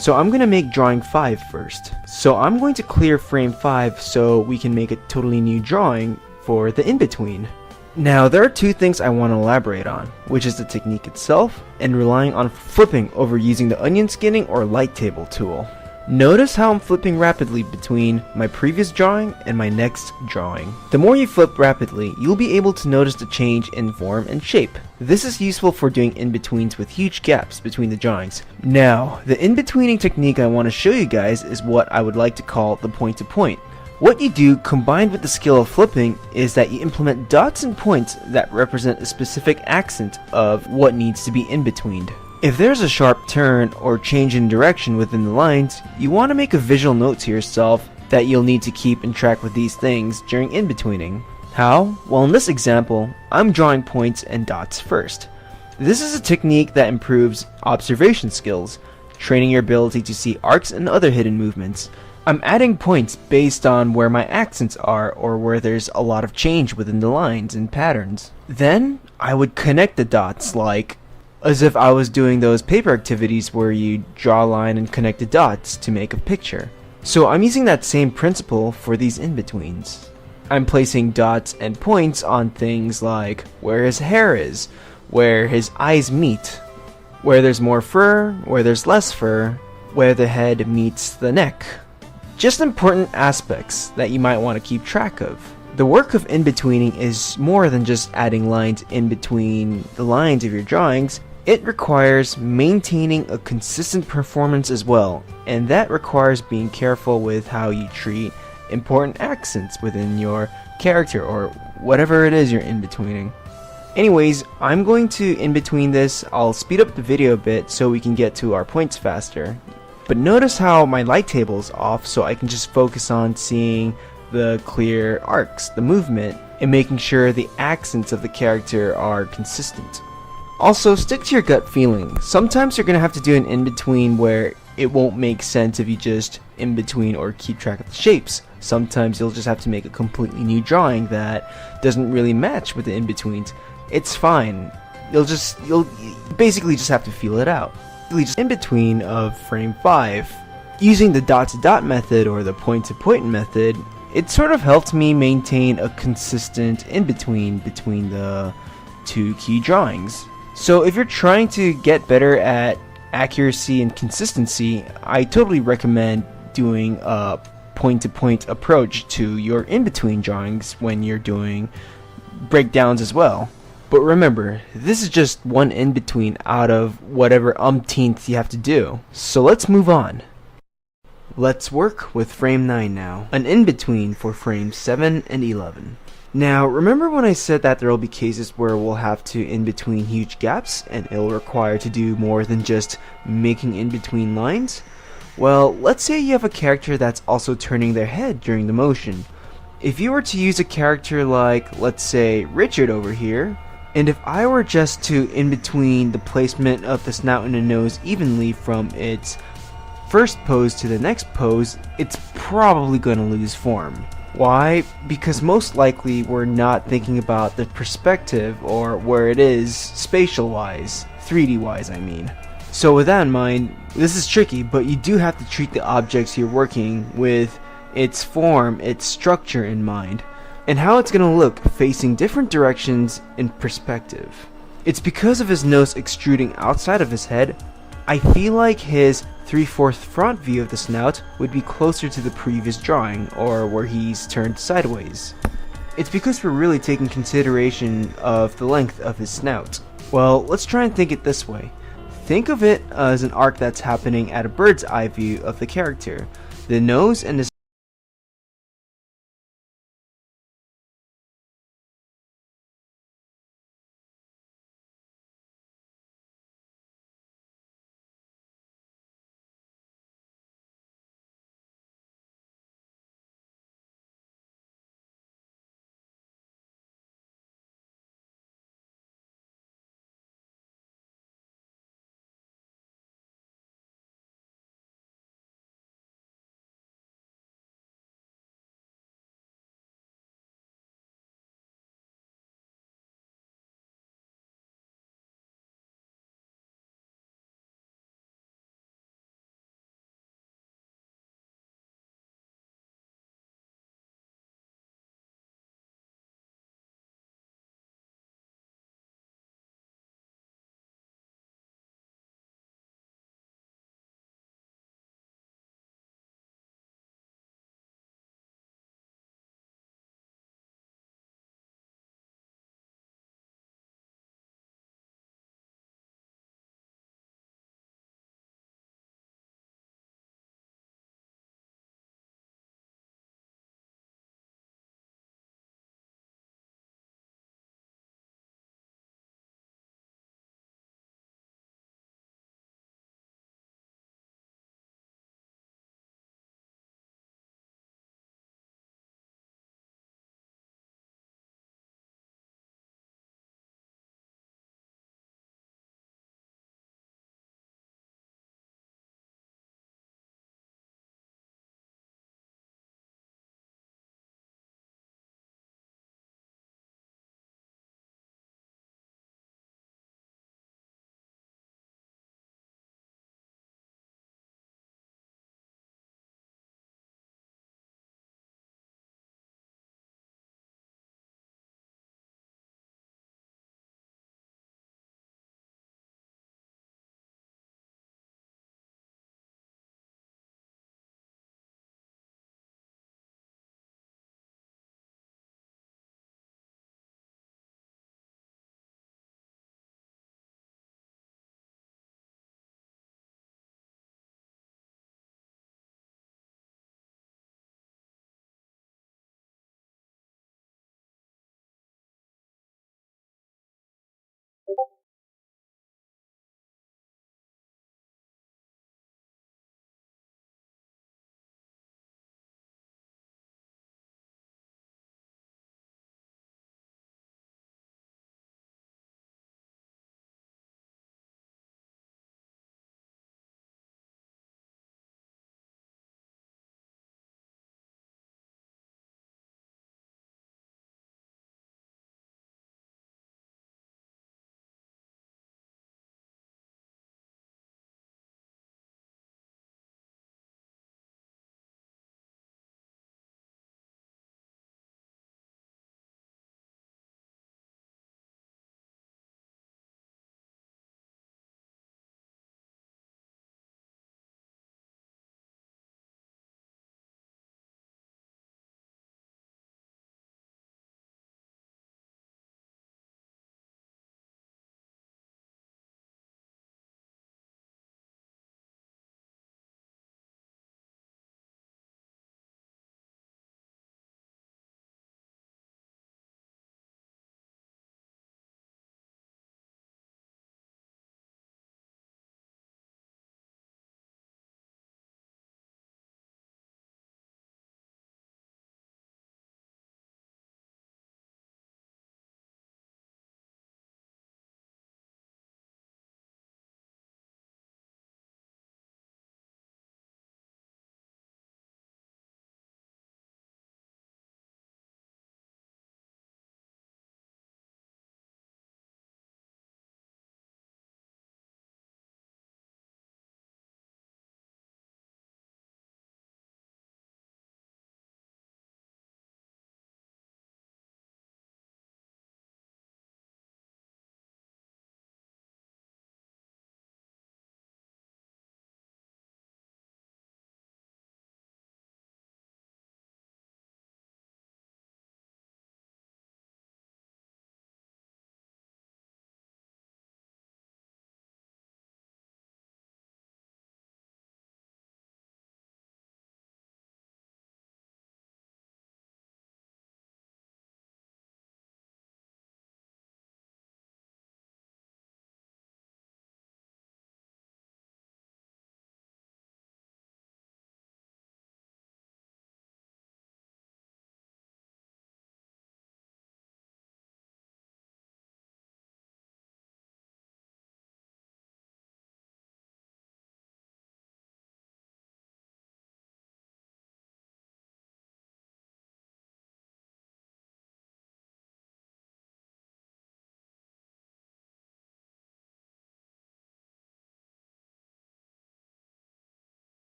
S1: So I'm going to make drawing 5 first. So I'm going to clear frame 5 so we can make a totally new drawing for the in-between. Now there are two things I want to elaborate on, which is the technique itself and relying on flipping over using the onion skinning or light table tool. Notice how I'm flipping rapidly between my previous drawing and my next drawing. The more you flip rapidly, you'll be able to notice the change in form and shape. This is useful for doing in-betweens with huge gaps between the drawings. Now, the in-betweening technique I want to show you guys is what I would like to call the point-to-point. What you do, combined with the skill of flipping, is that you implement dots and points that represent a specific accent of what needs to be in-betweened. If there's a sharp turn or change in direction within the lines, you want to make a visual note to yourself that you'll need to keep in track with these things during in-betweening. How? Well, in this example, I'm drawing points and dots first. This is a technique that improves observation skills, training your ability to see arcs and other hidden movements. I'm adding points based on where my accents are or where there's a lot of change within the lines and patterns. Then, I would connect the dots as if I was doing those paper activities where you draw a line and connect the dots to make a picture. So I'm using that same principle for these in-betweens. I'm placing dots and points on things like where his hair is, where his eyes meet, where there's more fur, where there's less fur, where the head meets the neck. Just important aspects that you might want to keep track of. The work of in-betweening is more than just adding lines in between the lines of your drawings. It requires maintaining a consistent performance as well, and that requires being careful with how you treat important accents within your character or whatever it is you're in-betweening. Anyways, I'm going to in-between this. I'll speed up the video a bit so we can get to our points faster. But notice how my light table is off, so I can just focus on seeing the clear arcs, the movement, and making sure the accents of the character are consistent. Also, stick to your gut feeling. Sometimes you're going to have to do an in-between where it won't make sense if you just in-between or keep track of the shapes. Sometimes you'll just have to make a completely new drawing that doesn't really match with the in-betweens. It's fine. You'll basically just have to feel it out. Just in between of frame 5. Using the dot-to-dot method or the point-to-point method, it sort of helped me maintain a consistent in-between between the two key drawings. So if you're trying to get better at accuracy and consistency, I totally recommend doing a point-to-point approach to your in-between drawings when you're doing breakdowns as well. But remember, this is just one in-between out of whatever umpteenth you have to do. So let's move on. Let's work with frame 9 now, an in-between for frames 7 and 11. Now, remember when I said that there will be cases where we'll have to in-between huge gaps and it'll require to do more than just making in-between lines? Well, let's say you have a character that's also turning their head during the motion. If you were to use a character like, let's say, Richard over here, and if I were just to in-between the placement of the snout and the nose evenly from its first pose to the next pose, it's probably going to lose form. Why? Because most likely we're not thinking about the perspective or where it is spatial wise, 3D wise I mean. So with that in mind, this is tricky, but you do have to treat the objects you're working with its form, its structure in mind, and how it's going to look facing different directions in perspective. It's because of his nose extruding outside of his head, I feel like his 3/4 front view of the snout would be closer to the previous drawing, or where he's turned sideways. It's because we're really taking consideration of the length of his snout. Well, let's try and think it this way. Think of it as an arc that's happening at a bird's eye view of the character. The nose and the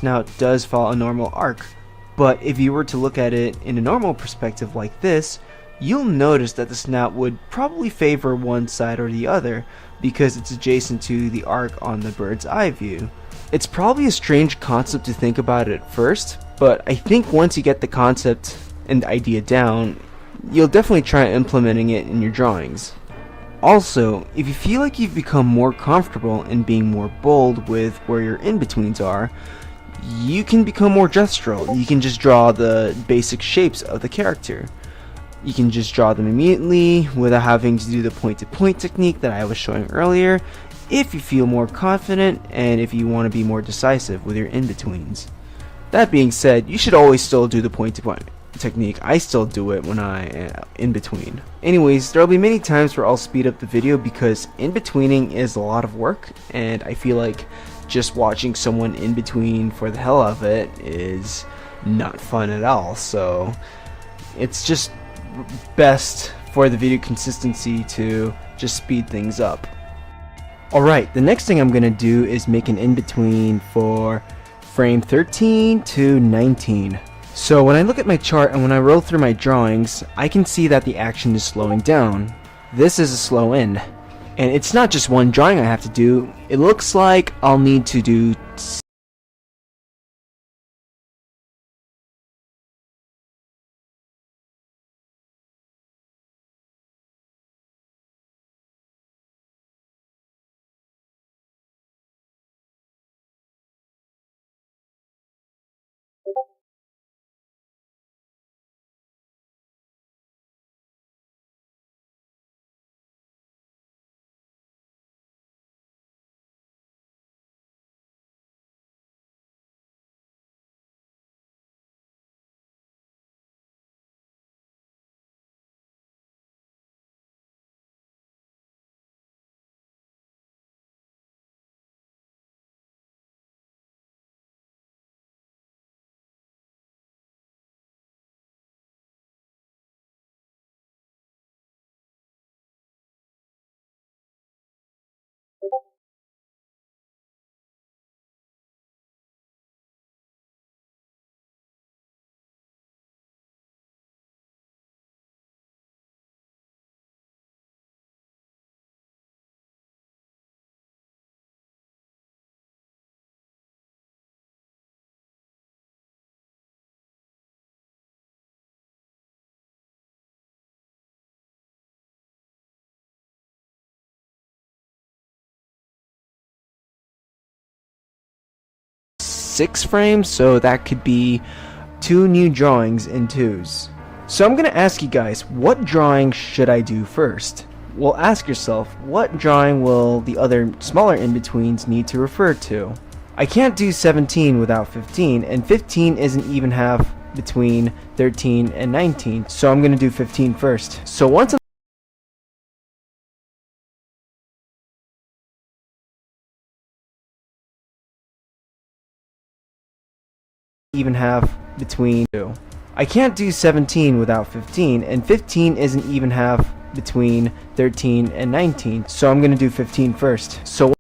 S1: snout does follow a normal arc, but if you were to look at it in a normal perspective like this, you'll notice that the snout would probably favor one side or the other because it's adjacent to the arc on the bird's eye view. It's probably a strange concept to think about it at first, but I think once you get the concept and the idea down, you'll definitely try implementing it in your drawings. Also, if you feel like you've become more comfortable in being more bold with where your in-betweens are, you can become more gestural. You can just draw the basic shapes of the character. You can just draw them immediately without having to do the point-to-point technique that I was showing earlier, if you feel more confident and if you want to be more decisive with your in-betweens. That being said, you should always still do the point-to-point technique. I still do it when I am in between. Anyways, there will be many times where I'll speed up the video because in-betweening is a lot of work, and I feel like just watching someone in between for the hell of it is not fun at all. So it's just best for the video consistency to just speed things up. Alright, the next thing I'm gonna do is make an in-between for frame 13 to 19. So when I look at my chart and when I roll through my drawings, I can see that the action is slowing down. This is a slow end. And it's not just one drawing I have to do. It looks like I'll need to do six frames, so that could be 2 new drawings in twos. So I'm gonna ask you guys, what drawing should I do first? Well, ask yourself, what drawing will the other smaller in-betweens need to refer to? I can't do 17 without 15, and 15 isn't even half between 13 and 19, so I'm gonna do 15 first. So once I'm even half between two. I can't do 17 without 15, and 15 isn't even half between 13 and 19, so I'm gonna do 15 first. So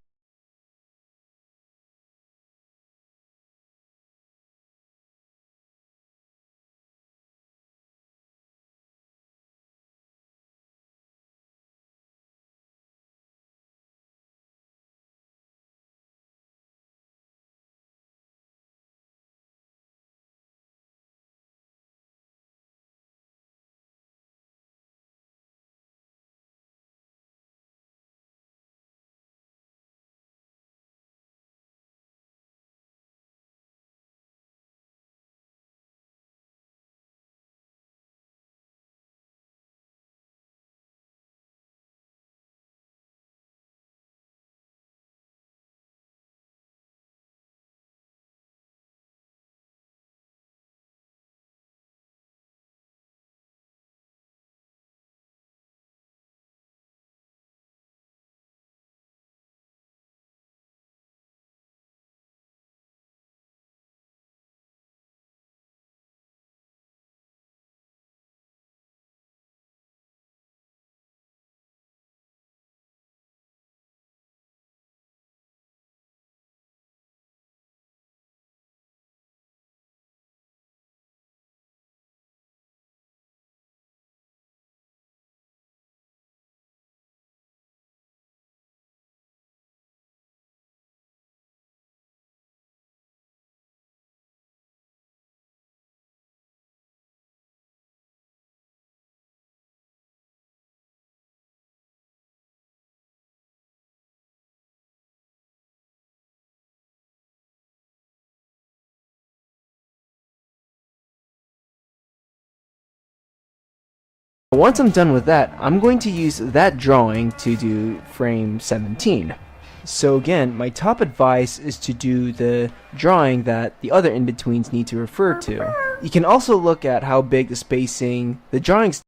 S1: Once I'm done with that, I'm going to use that drawing to do frame 17. So again, my top advice is to do the drawing that the other in-betweens need to refer to. You can also look at how big the spacing, the drawings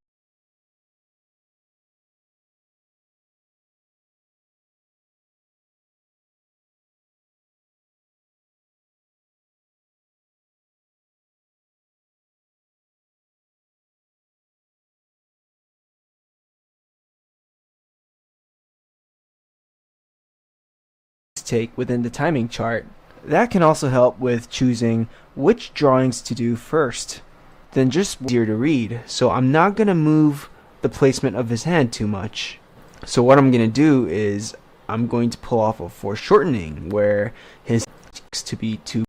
S1: take within the timing chart. That can also help with choosing which drawings to do first. Then just easier to read, so I'm not going to move the placement of his hand too much. So what I'm going to do is I'm going to pull off a foreshortening where his to be two.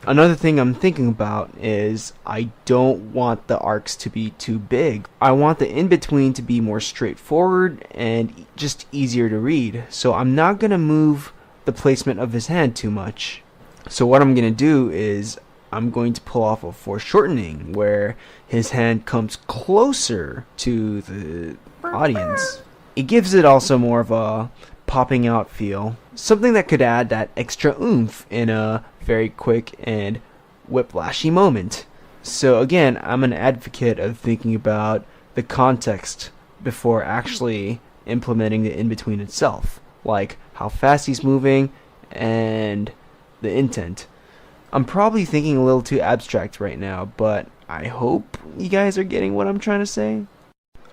S1: Another thing I'm thinking about is I don't want the arcs to be too big. I want the in-between to be more straightforward and just easier to read. So I'm not going to move the placement of his hand too much. So what I'm going to do is I'm going to pull off a foreshortening where his hand comes closer to the audience. It gives it also more of a popping out feel, something that could add that extra oomph in a very quick and whiplashy moment. So again, I'm an advocate of thinking about the context before actually implementing the in-between itself, like how fast he's moving and the intent. I'm probably thinking a little too abstract right now, but I hope you guys are getting what I'm trying to say.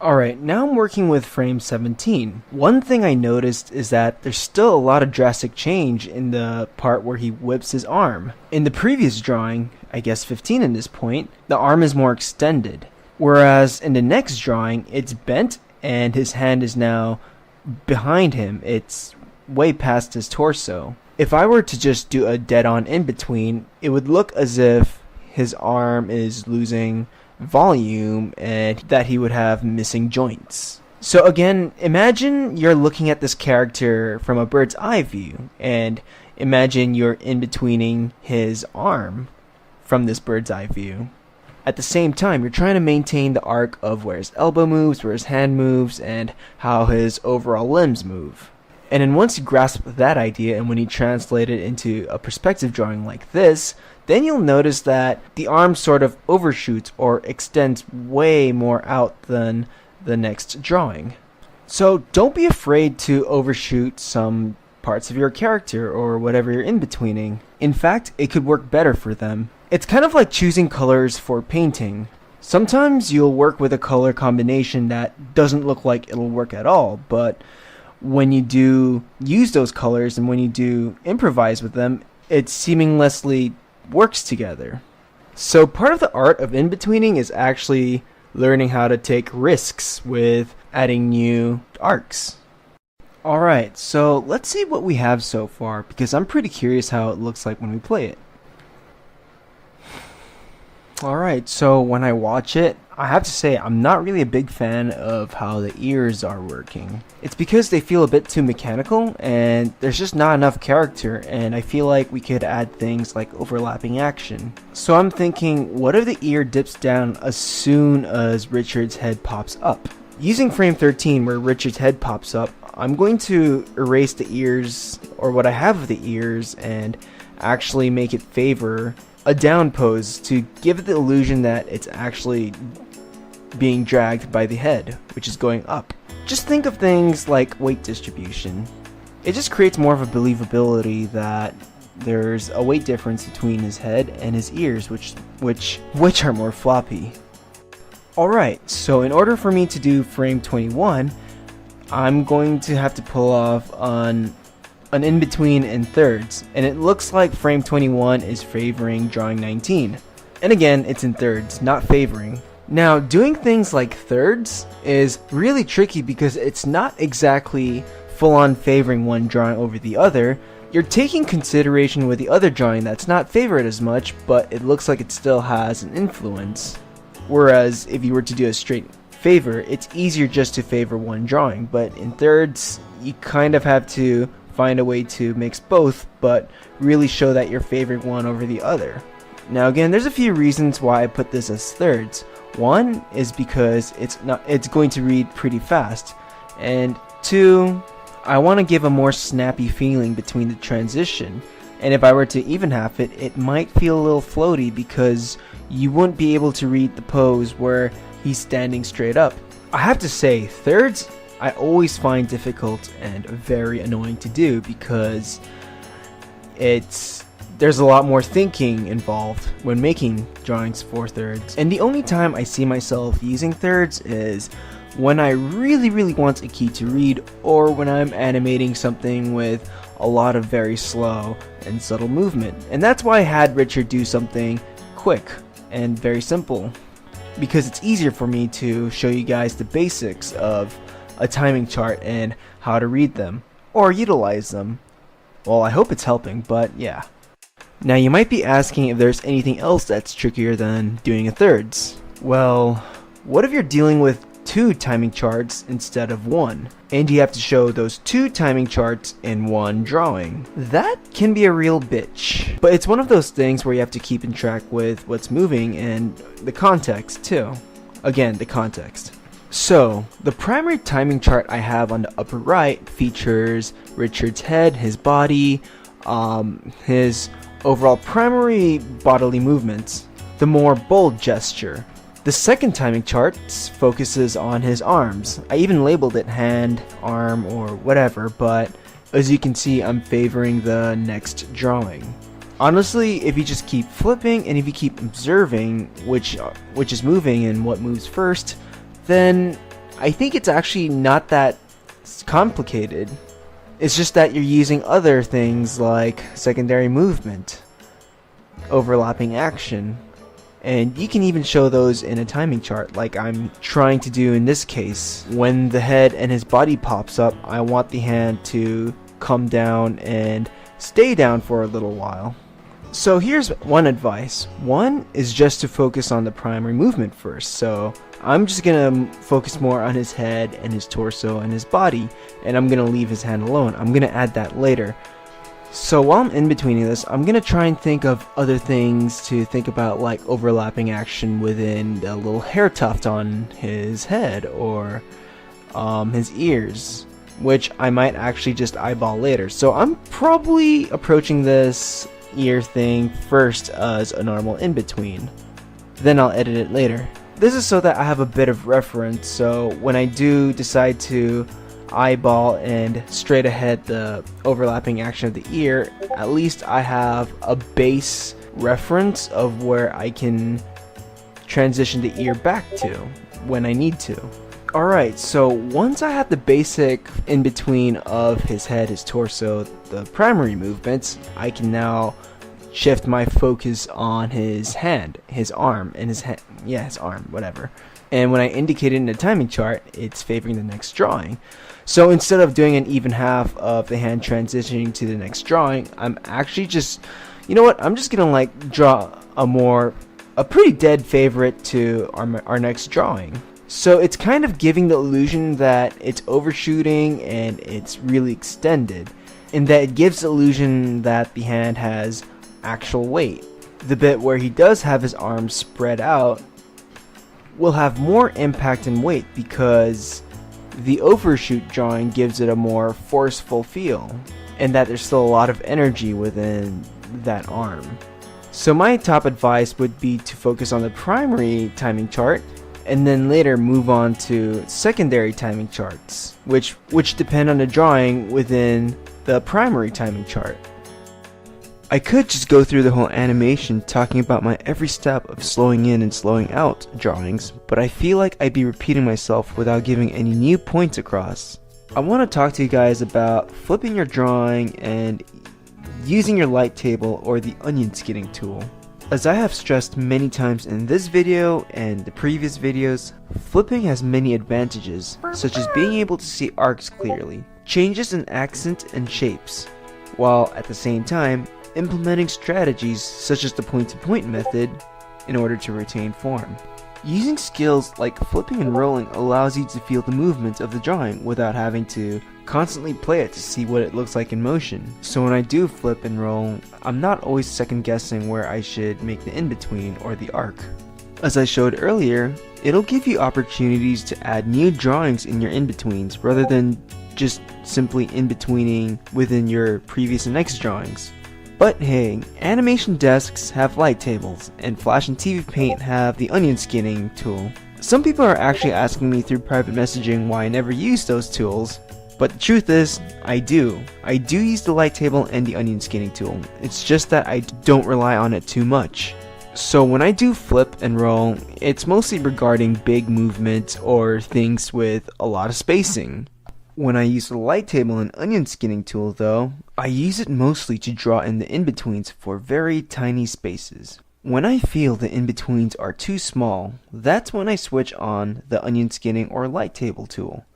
S1: Alright, now I'm working with frame 17. One thing I noticed is that there's still a lot of drastic change in the part where he whips his arm. In the previous drawing, I guess 15 in this point, the arm is more extended. Whereas in the next drawing, it's bent and his hand is now behind him. It's way past his torso. If I were to just do a dead-on in-between, it would look as if his arm is losing volume and that he would have missing joints. So again, imagine you're looking at this character from a bird's eye view, and imagine you're in-betweening his arm from this bird's eye view. At the same time, you're trying to maintain the arc of where his elbow moves, where his hand moves, and how his overall limbs move. And then once you grasp that idea, and when you translate it into a perspective drawing like this, then you'll notice that the arm sort of overshoots or extends way more out than the next drawing. So don't be afraid to overshoot some parts of your character or whatever you're in-betweening. In fact, it could work better for them. It's kind of like choosing colors for painting. Sometimes you'll work with a color combination that doesn't look like it'll work at all, but when you do use those colors and when you do improvise with them, it seamlessly works together. So part of the art of in-betweening is actually learning how to take risks with adding new arcs. Alright, so let's see what we have so far, because I'm pretty curious how it looks like when we play it. Alright, so when I watch it, I have to say I'm not really a big fan of how the ears are working. It's because they feel a bit too mechanical and there's just not enough character, and I feel like we could add things like overlapping action. So I'm thinking, what if the ear dips down as soon as Richard's head pops up? Using frame 13 where Richard's head pops up, I'm going to erase the ears, or what I have of the ears, and actually make it favor a down pose to give it the illusion that it's actually being dragged by the head, which is going up. Just think of things like weight distribution. It just creates more of a believability that there's a weight difference between his head and his ears, which are more floppy. Alright, so in order for me to do frame 21, I'm going to have to pull off an in-between in thirds, and it looks like frame 21 is favoring drawing 19. And again, it's in thirds, not favoring. Now, doing things like thirds is really tricky because it's not exactly full-on favoring one drawing over the other. You're taking consideration with the other drawing that's not favored as much, but it looks like it still has an influence. Whereas if you were to do a straight favor, it's easier just to favor one drawing, but in thirds, you kind of have to find a way to mix both, but really show that you're favoring one over the other. Now again, there's a few reasons why I put this as thirds. One is because it's going to read pretty fast, and two, I want to give a more snappy feeling between the transition. And if I were to even half it, it might feel a little floaty because you wouldn't be able to read the pose where he's standing straight up. I have to say, thirds I always find difficult and very annoying to do because there's a lot more thinking involved when making drawings for thirds. And the only time I see myself using thirds is when I really want a key to read, or when I'm animating something with a lot of very slow and subtle movement. And that's why I had Richard do something quick and very simple, because it's easier for me to show you guys the basics of a timing chart and how to read them or utilize them. Well, I hope it's helping, but yeah. Now you might be asking if there's anything else that's trickier than doing a thirds. Well, what if you're dealing with 2 timing charts instead of 1, and you have to show those 2 timing charts in one drawing? That can be a real bitch, but it's one of those things where you have to keep in track with what's moving and the context too. Again, the context. So, the primary timing chart I have on the upper right features Richard's head, his body, his overall primary bodily movements, the more bold gesture. The second timing chart focuses on his arms. I even labeled it hand, arm, or whatever, but as you can see, I'm favoring the next drawing. Honestly, if you just keep flipping and if you keep observing which is moving and what moves first, then I think it's actually not that complicated. It's just that you're using other things like secondary movement, overlapping action, and you can even show those in a timing chart like I'm trying to do in this case. When the head and his body pops up, I want the hand to come down and stay down for a little while. So here's one advice. One is just to focus on the primary movement first. So I'm just gonna focus more on his head and his torso and his body, and I'm gonna leave his hand alone. I'm gonna add that later. So while I'm in betweening this, I'm gonna try and think of other things to think about, like overlapping action within the little hair tuft on his head, or his ears, which I might actually just eyeball later. So I'm probably approaching this ear thing first as a normal in-between. Then I'll edit it later. This is so that I have a bit of reference, so when I do decide to eyeball and straight ahead the overlapping action of the ear, at least I have a base reference of where I can transition the ear back to when I need to. Alright, so once I have the basic in between of his head, his torso, the primary movements, I can now shift my focus on his hand, his arm, and his arm, whatever. And when I indicate it in the timing chart, it's favoring the next drawing. So instead of doing an even half of the hand transitioning to the next drawing, I'm actually just, you know what, I'm just gonna like draw a pretty dead favorite to our next drawing. So it's kind of giving the illusion that it's overshooting and it's really extended, in that it gives the illusion that the hand has actual weight. The bit where he does have his arms spread out will have more impact and weight because the overshoot drawing gives it a more forceful feel, and that there's still a lot of energy within that arm. So my top advice would be to focus on the primary timing chart and then later move on to secondary timing charts, which depend on the drawing within the primary timing chart. I could just go through the whole animation talking about my every step of slowing in and slowing out drawings, but I feel like I'd be repeating myself without giving any new points across. I want to talk to you guys about flipping your drawing and using your light table or the onion skinning tool. As I have stressed many times in this video and the previous videos, flipping has many advantages, such as being able to see arcs clearly, changes in accent and shapes, while at the same time implementing strategies such as the point-to-point method in order to retain form. Using skills like flipping and rolling allows you to feel the movement of the drawing without having to constantly play it to see what it looks like in motion. So when I do flip and roll, I'm not always second guessing where I should make the in-between or the arc. As I showed earlier, it'll give you opportunities to add new drawings in your in-betweens rather than just simply in-betweening within your previous and next drawings. But hey, animation desks have light tables, and Flash and TV Paint have the onion skinning tool. Some people are actually asking me through private messaging why I never use those tools, but the truth is, I do. I do use the light table and the onion skinning tool. It's just that I don't rely on it too much. So when I do flip and roll, it's mostly regarding big movements or things with a lot of spacing. When I use the light table and onion skinning tool though, I use it mostly to draw in the in-betweens for very tiny spaces. When I feel the in-betweens are too small, that's when I switch on the onion skinning or light table tool.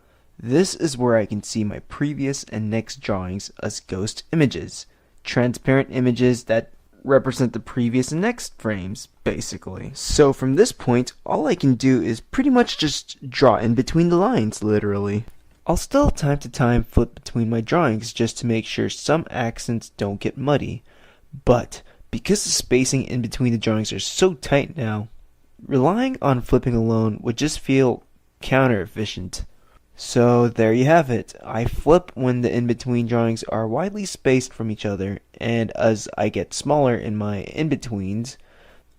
S1: This is where I can see my previous and next drawings as ghost images, transparent images that represent the previous and next frames, basically. So from this point, all I can do is pretty much just draw in between the lines, literally. I'll still time to time flip between my drawings just to make sure some accents don't get muddy, but because the spacing in between the drawings are so tight now, relying on flipping alone would just feel counter-efficient. So there you have it. I flip when the in-between drawings are widely spaced from each other, and as I get smaller in my in-betweens,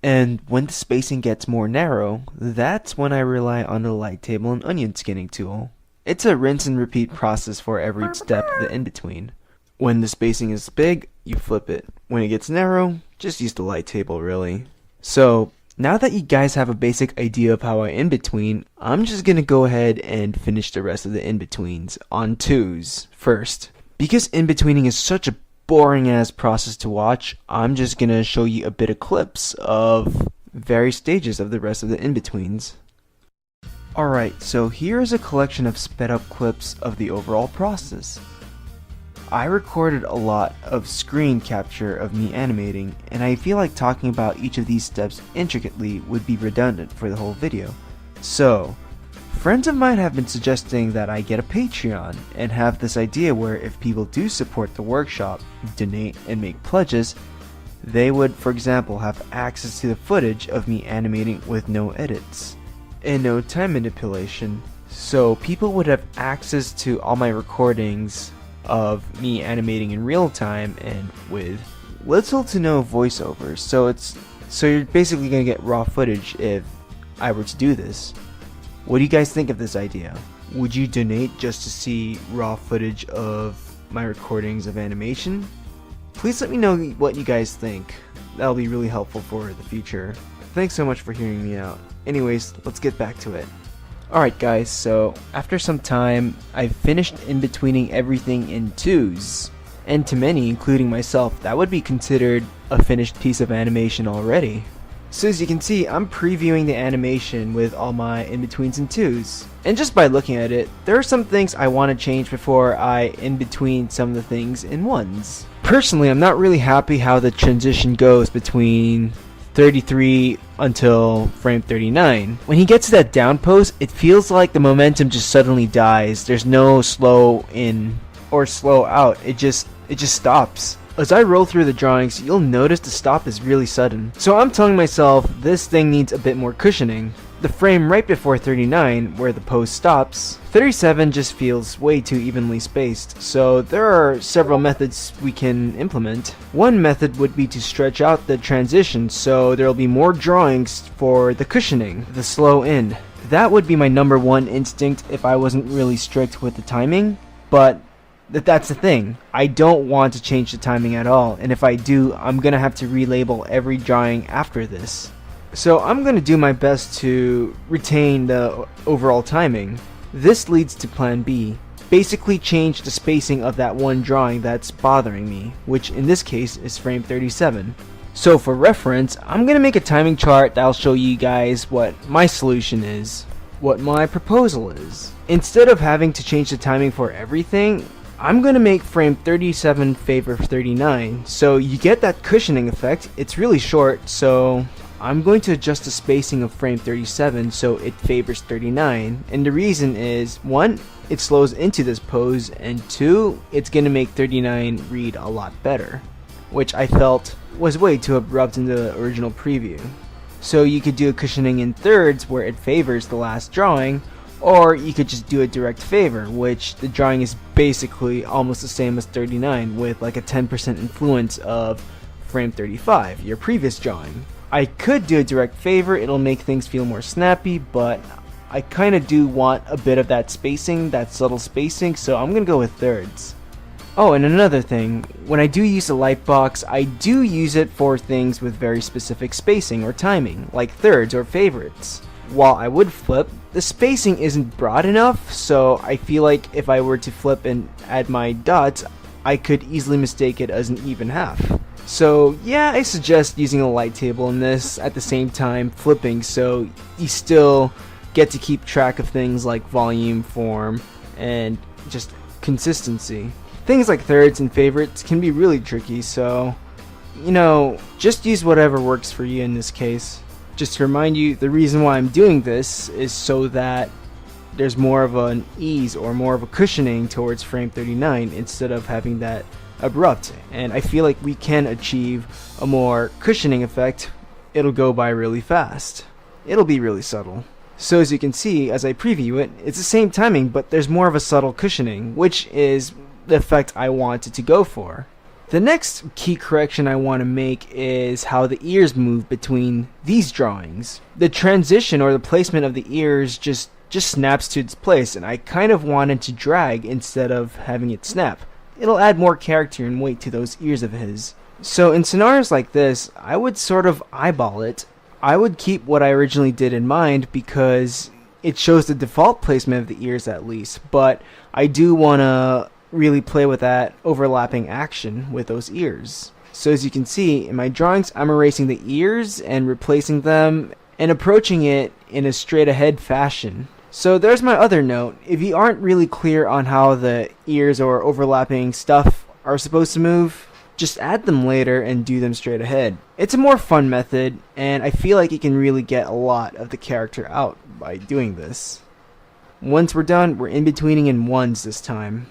S1: and when the spacing gets more narrow, that's when I rely on the light table and onion skinning tool. It's a rinse and repeat process for every step of the in-between. When the spacing is big, you flip it. When it gets narrow, just use the light table really. So, now that you guys have a basic idea of how I in-between, I'm just gonna go ahead and finish the rest of the in-betweens on twos first. Because in-betweening is such a boring ass process to watch, I'm just gonna show you a bit of clips of various stages of the rest of the in-betweens. Alright, so here is a collection of sped up clips of the overall process. I recorded a lot of screen capture of me animating, and I feel like talking about each of these steps intricately would be redundant for the whole video. So, friends of mine have been suggesting that I get a Patreon, and have this idea where if people do support the workshop, donate, and make pledges, they would, for example, have access to the footage of me animating with no edits and no time manipulation. So people would have access to all my recordings of me animating in real time and with little to no voiceovers. So you're basically gonna get raw footage if I were to do this. What do you guys think of this idea? Would you donate just to see raw footage of my recordings of animation? Please let me know what you guys think. That'll be really helpful for the future. Thanks so much for hearing me out. Anyways, let's get back to it. Alright guys, so after some time, I've finished in-betweening everything in twos. And to many, including myself, that would be considered a finished piece of animation already. So as you can see, I'm previewing the animation with all my in-betweens in twos. And just by looking at it, there are some things I want to change before I in-between some of the things in ones. Personally, I'm not really happy how the transition goes between 33 until frame 39. When he gets to that down pose, it feels like the momentum just suddenly dies. There's no slow in or slow out. It just stops. As I roll through the drawings, you'll notice the stop is really sudden. So I'm telling myself this thing needs a bit more cushioning. The frame right before 39, where the pose stops, 37 just feels way too evenly spaced, so there are several methods we can implement. One method would be to stretch out the transition so there'll be more drawings for the cushioning, the slow in. That would be my number one instinct if I wasn't really strict with the timing, but that's the thing. I don't want to change the timing at all, and if I do, I'm gonna have to relabel every drawing after this. So I'm going to do my best to retain the overall timing. This leads to plan B. Basically change the spacing of that one drawing that's bothering me, which in this case is frame 37. So for reference, I'm going to make a timing chart that'll show you guys what my solution is, what my proposal is. Instead of having to change the timing for everything, I'm going to make frame 37 favor 39. So you get that cushioning effect. It's really short, so I'm going to adjust the spacing of frame 37 so it favors 39, and the reason is, 1, it slows into this pose, and 2, it's going to make 39 read a lot better, which I felt was way too abrupt in the original preview. So you could do a cushioning in thirds where it favors the last drawing, or you could just do a direct favor, which the drawing is basically almost the same as 39 with like a 10% influence of frame 35, your previous drawing. I could do a direct favor, it'll make things feel more snappy, but I kind of do want a bit of that spacing, that subtle spacing, so I'm gonna go with thirds. Oh, and another thing, when I do use a lightbox, I do use it for things with very specific spacing or timing, like thirds or favorites. While I would flip, the spacing isn't broad enough, so I feel like if I were to flip and add my dots, I could easily mistake it as an even half. So yeah, I suggest using a light table in this at the same time flipping, so you still get to keep track of things like volume, form, and just consistency. Things like thirds and favorites can be really tricky, so, just use whatever works for you in this case. Just to remind you, the reason why I'm doing this is so that there's more of an ease or more of a cushioning towards frame 39 instead of having that abrupt, and I feel like we can achieve a more cushioning effect. It'll go by really fast. It'll be really subtle. So as you can see, as I preview it, it's the same timing, but there's more of a subtle cushioning, which is the effect I wanted to go for. The next key correction I want to make is how the ears move between these drawings. The transition or the placement of the ears just snaps to its place, and I kind of wanted to drag instead of having it snap. It'll add more character and weight to those ears of his. So in scenarios like this, I would sort of eyeball it. I would keep what I originally did in mind because it shows the default placement of the ears at least, but I do want to really play with that overlapping action with those ears. So as you can see, in my drawings, I'm erasing the ears and replacing them and approaching it in a straight ahead fashion. So there's my other note. If you aren't really clear on how the ears or overlapping stuff are supposed to move, just add them later and do them straight ahead. It's a more fun method, and I feel like you can really get a lot of the character out by doing this. Once we're done, we're in-betweening in ones this time.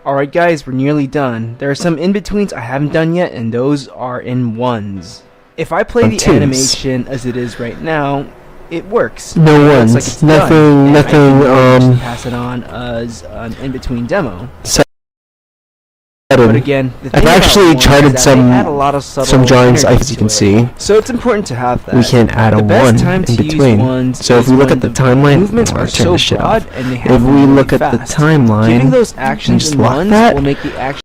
S1: Alright guys, we're nearly done. There are some in-betweens I haven't done yet, and those are in ones. If I play the animation as it is right now, it works.
S3: No
S1: It
S3: ones.
S1: looks like it's
S3: Nothing,
S1: done, and I can
S3: nothing,
S1: pass it on as an in-between demo.
S3: But
S1: But again, the thing
S3: I've
S1: about
S3: actually
S1: ones
S3: charted
S1: is that they add a lot of
S3: some drawings,
S1: subtle
S3: as you
S1: energy
S3: can
S1: to
S3: see.
S1: it. So it's important to have that.
S3: We can add a
S1: The best
S3: one
S1: time
S3: in
S1: to use
S3: between.
S1: ones
S3: So if
S1: is
S3: we look
S1: when
S3: at the timeline,
S1: movements
S3: or
S1: are
S3: turn
S1: so
S3: this shit
S1: broad
S3: off.
S1: and they
S3: If
S1: happen
S3: we
S1: really
S3: look at the
S1: fast.
S3: timeline,
S1: Giving those
S3: and
S1: actions
S3: just
S1: in
S3: lock
S1: ones
S3: that,
S1: will make the action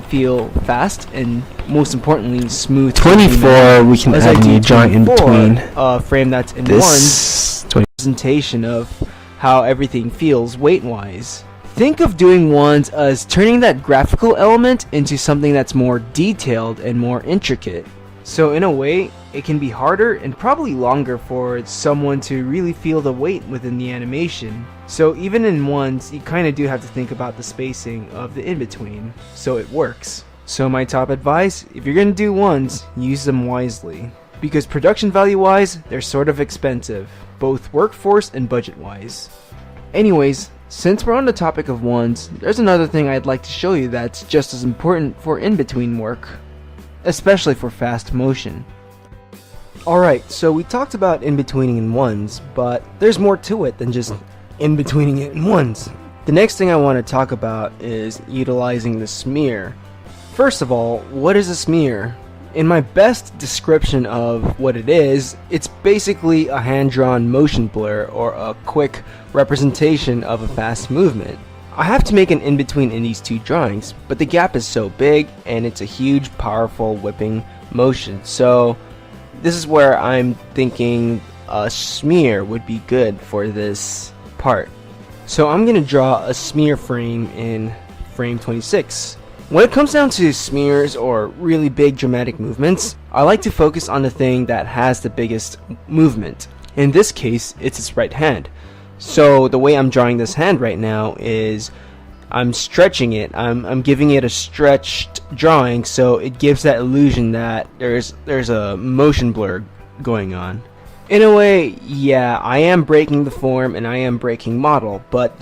S1: feel fast and, most importantly, smooth.
S3: 24, we can
S1: As
S3: add
S1: I
S3: a
S1: do
S3: new drawing in
S1: 24,
S3: between.
S1: a frame that's in ones,
S3: This,
S1: presentation of how everything feels weight-wise. Think of doing ones as turning that graphical element into something that's more detailed and more intricate. So in a way, it can be harder and probably longer for someone to really feel the weight within the animation. So even in ones, you kind of do have to think about the spacing of the in-between, so it works. So my top advice, if you're gonna do ones, use them wisely. Because production value wise, they're sort of expensive, both workforce and budget wise. Anyways, since we're on the topic of ones, there's another thing I'd like to show you that's just as important for in-between work, especially for fast motion. Alright, so we talked about in-betweening in ones, but there's more to it than just in-betweening it in ones. The next thing I want to talk about is utilizing the smear. First of all, what is a smear? In my best description of what it is, it's basically a hand-drawn motion blur or a quick representation of a fast movement. I have to make an in-between in these two drawings, but the gap is so big and it's a huge, powerful whipping motion. So this is where I'm thinking a smear would be good for this part. So I'm going to draw a smear frame in frame 26. When it comes down to smears or really big dramatic movements, I like to focus on the thing that has the biggest movement. In this case, it's its right hand. So the way I'm drawing this hand right now is I'm stretching it. I'm giving it a stretched drawing, so it gives that illusion that there's a motion blur going on. In a way, yeah, I am breaking the form and I am breaking model, but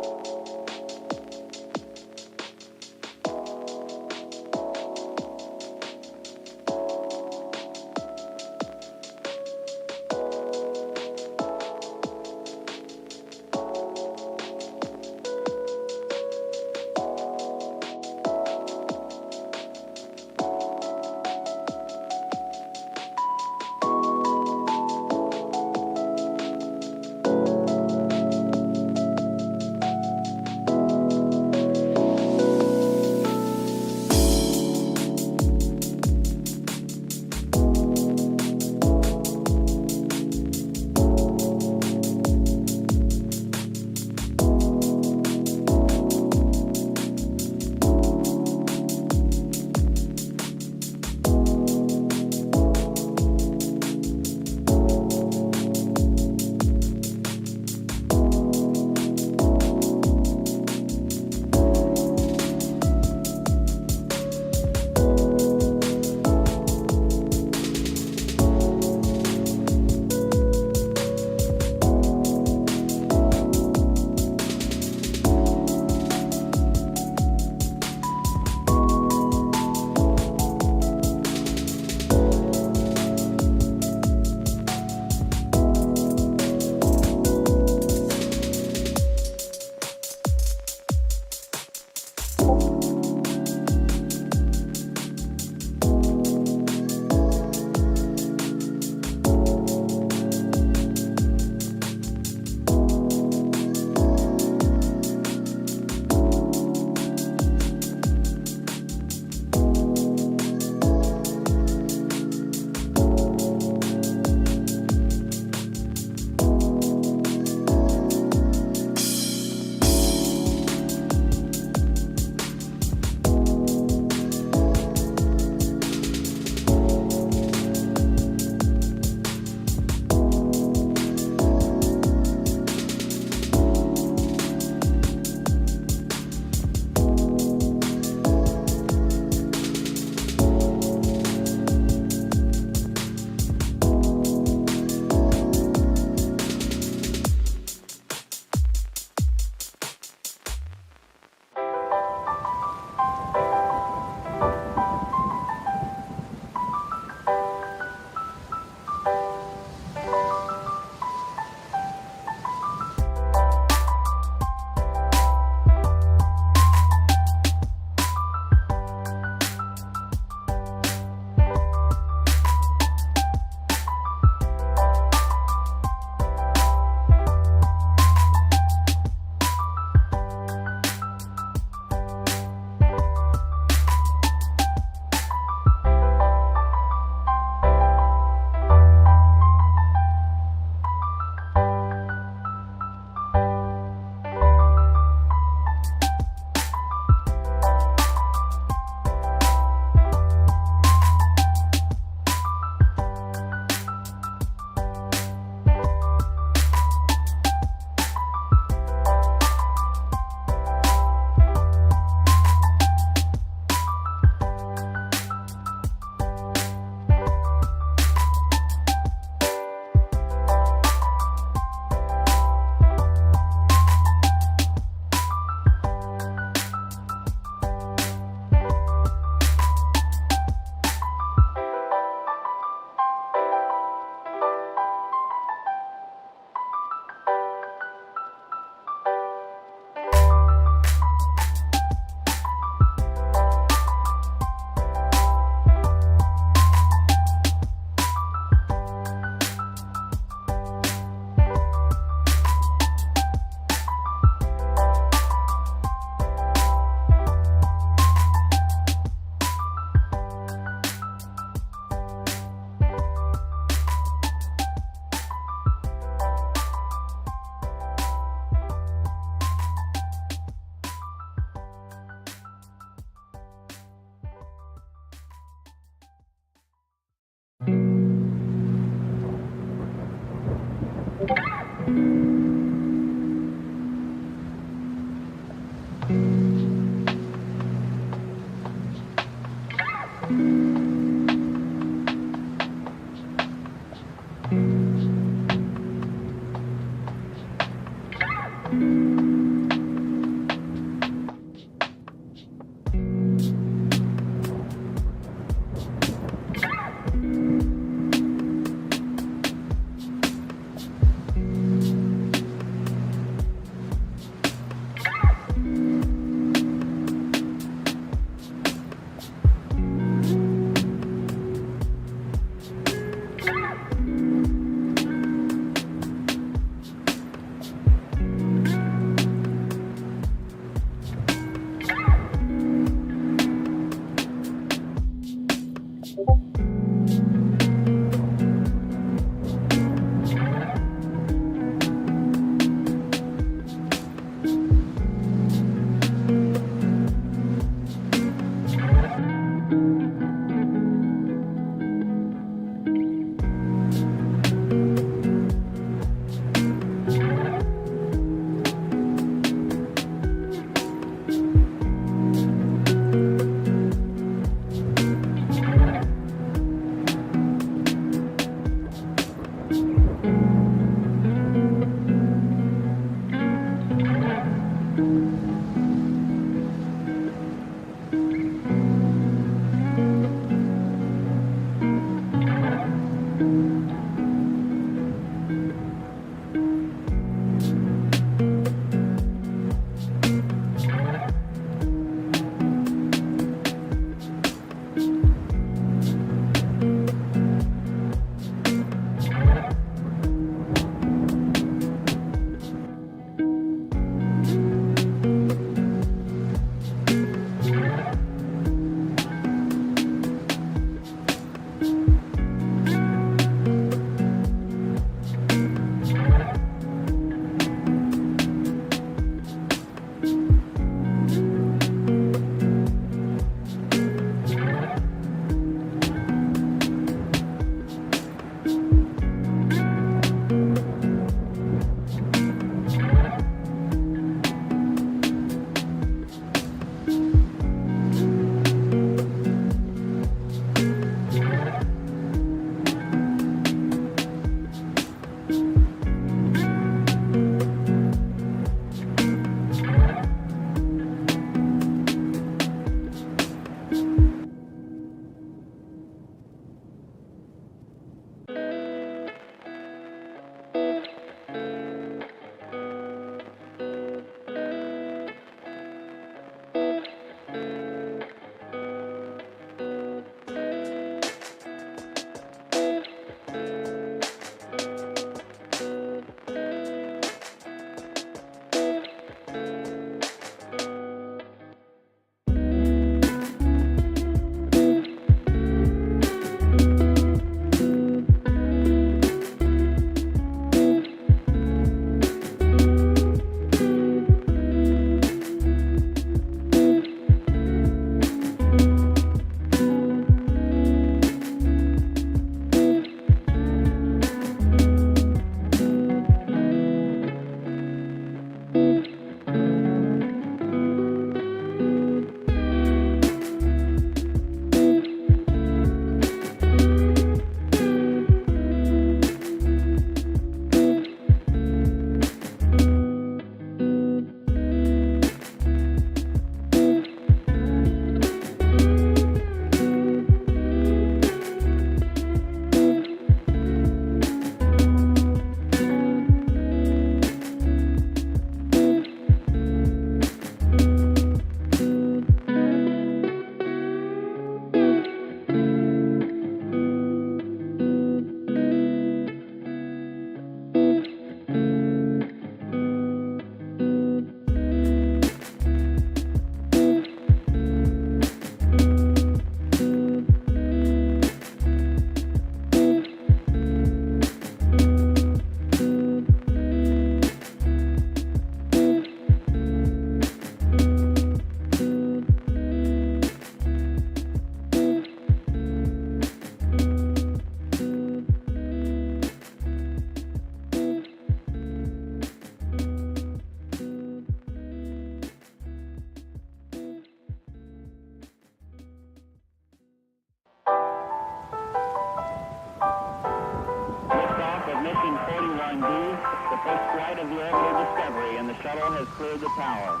S4: first flight of the Orbital Discovery, and the shuttle has cleared the tower.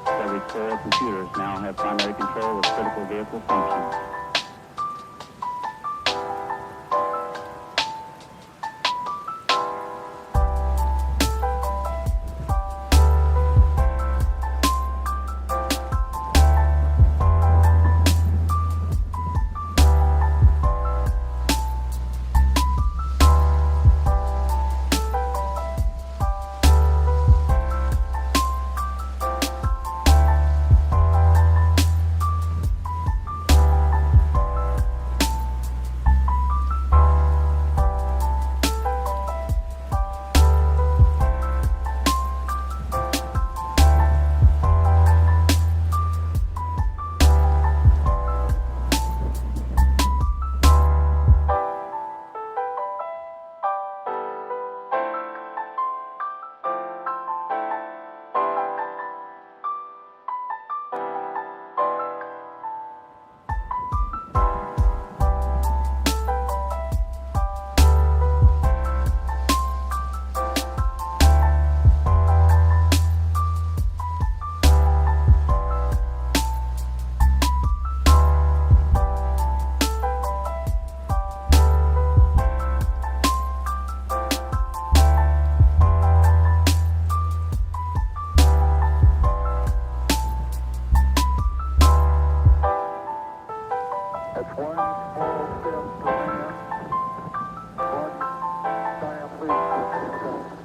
S4: Discovery's core computers now have primary control of critical vehicle functions.
S5: That's one small step for man, one giant leap for mankind.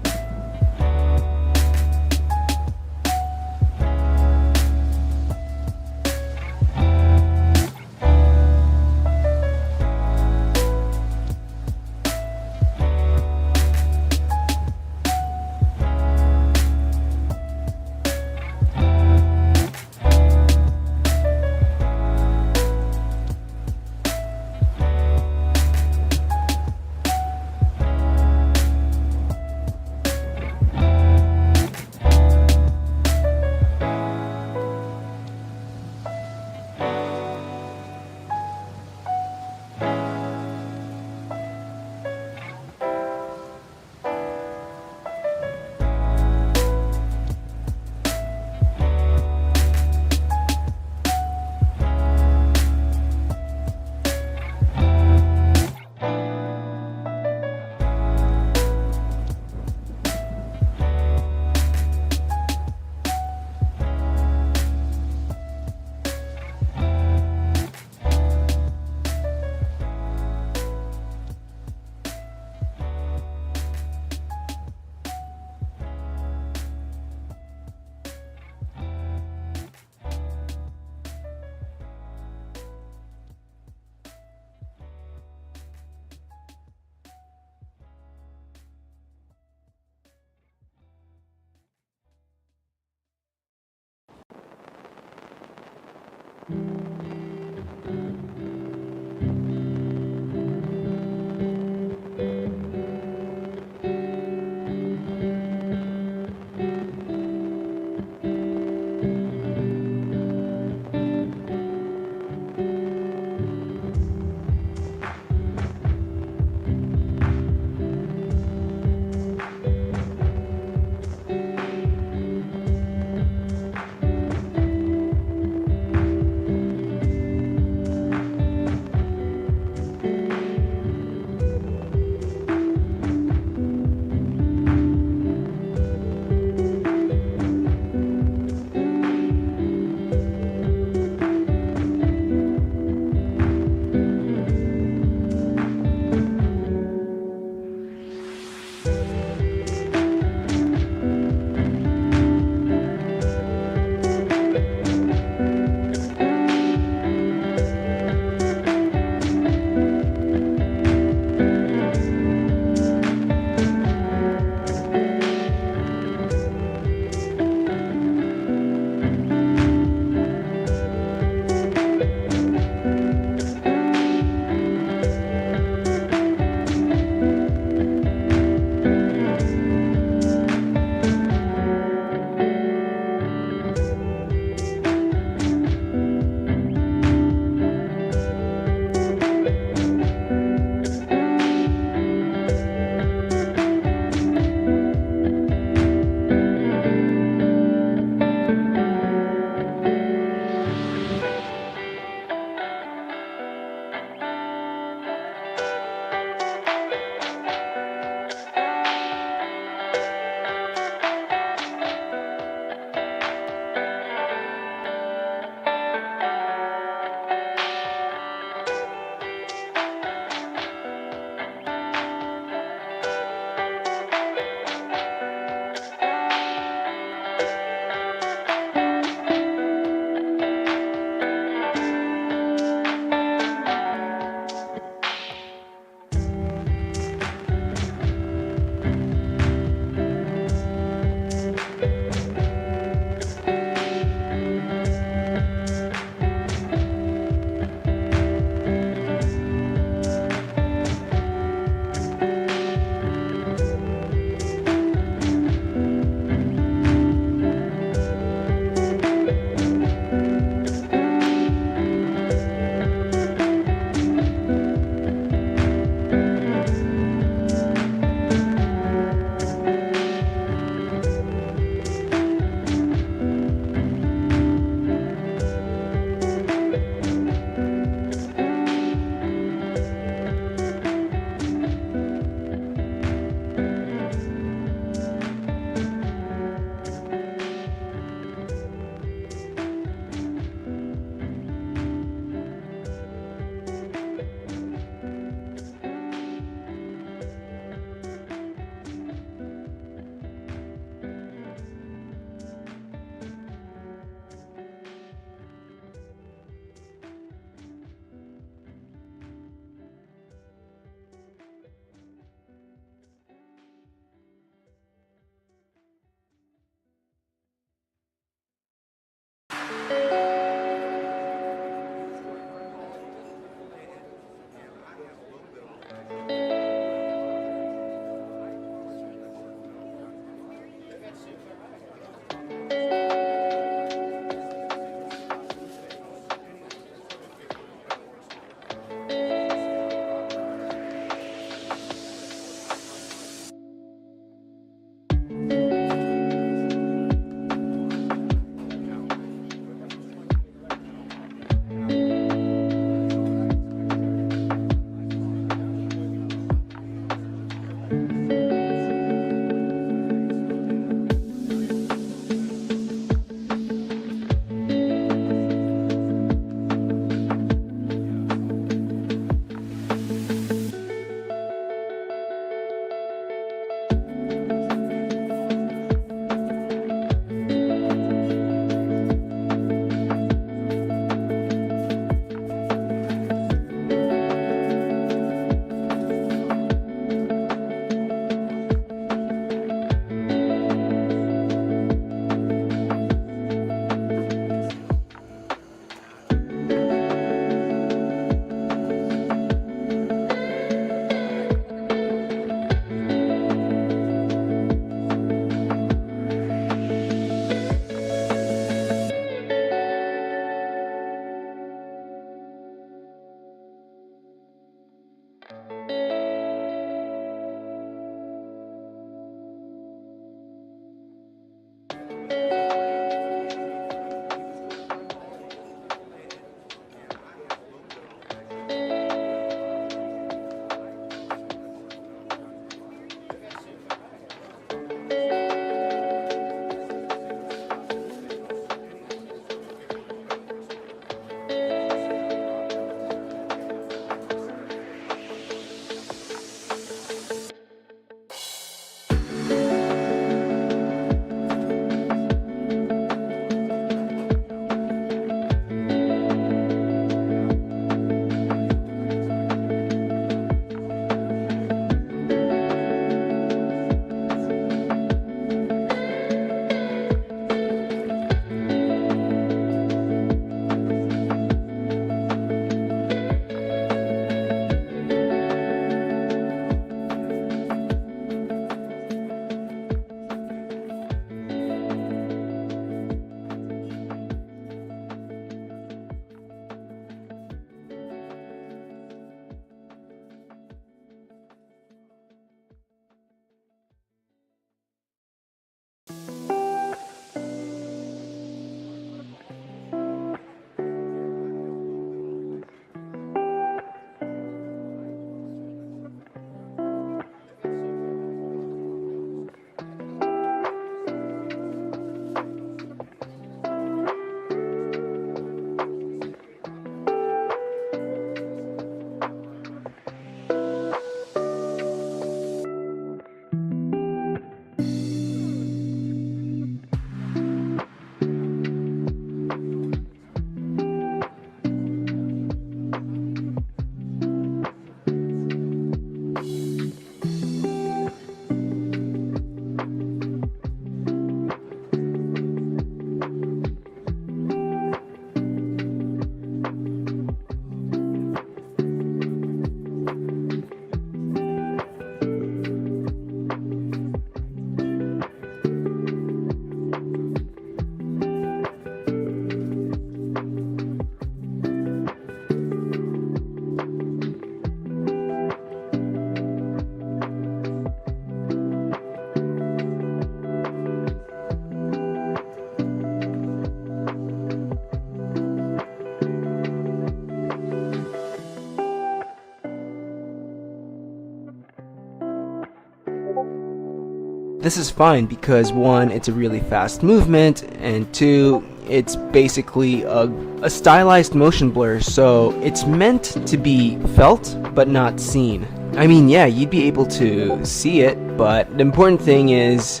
S1: This is fine because 1, it's a really fast movement, and 2, it's basically a stylized motion blur, so it's meant to be felt but not seen. I mean, yeah, you'd be able to see it, but the important thing is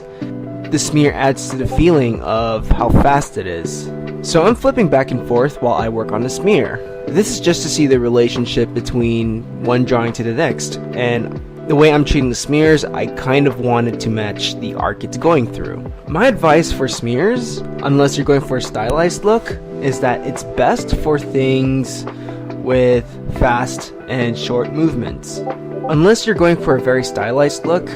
S1: the smear adds to the feeling of how fast it is. So I'm flipping back and forth while I work on the smear. This is just to see the relationship between one drawing to the next, and the way I'm treating the smears, I kind of wanted to match the arc it's going through. My advice for smears, unless you're going for a stylized look, is that it's best for things with fast and short movements. Unless you're going for a very stylized look,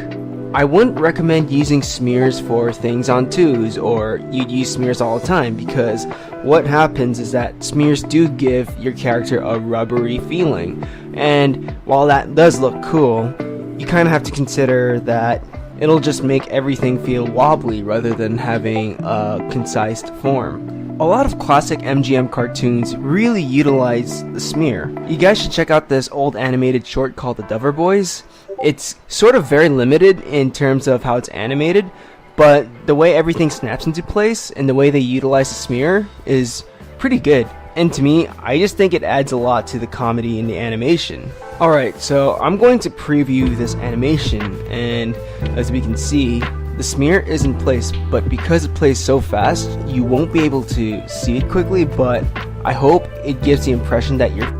S1: I wouldn't recommend using smears for things on 2s, or you'd use smears all the time, because what happens is that smears do give your character a rubbery feeling, and while that does look cool, you kind of have to consider that it'll just make everything feel wobbly rather than having a concise form. A lot of classic MGM cartoons really utilize the smear. You guys should check out this old animated short called The Dover Boys. It's sort of very limited in terms of how it's animated, but the way everything snaps into place and the way they utilize the smear is pretty good. And to me, I just think it adds a lot to the comedy in the animation. Alright, so I'm going to preview this animation, and as we can see, the smear is in place, but because it plays so fast, you won't be able to see it quickly, but I hope it gives the impression that you're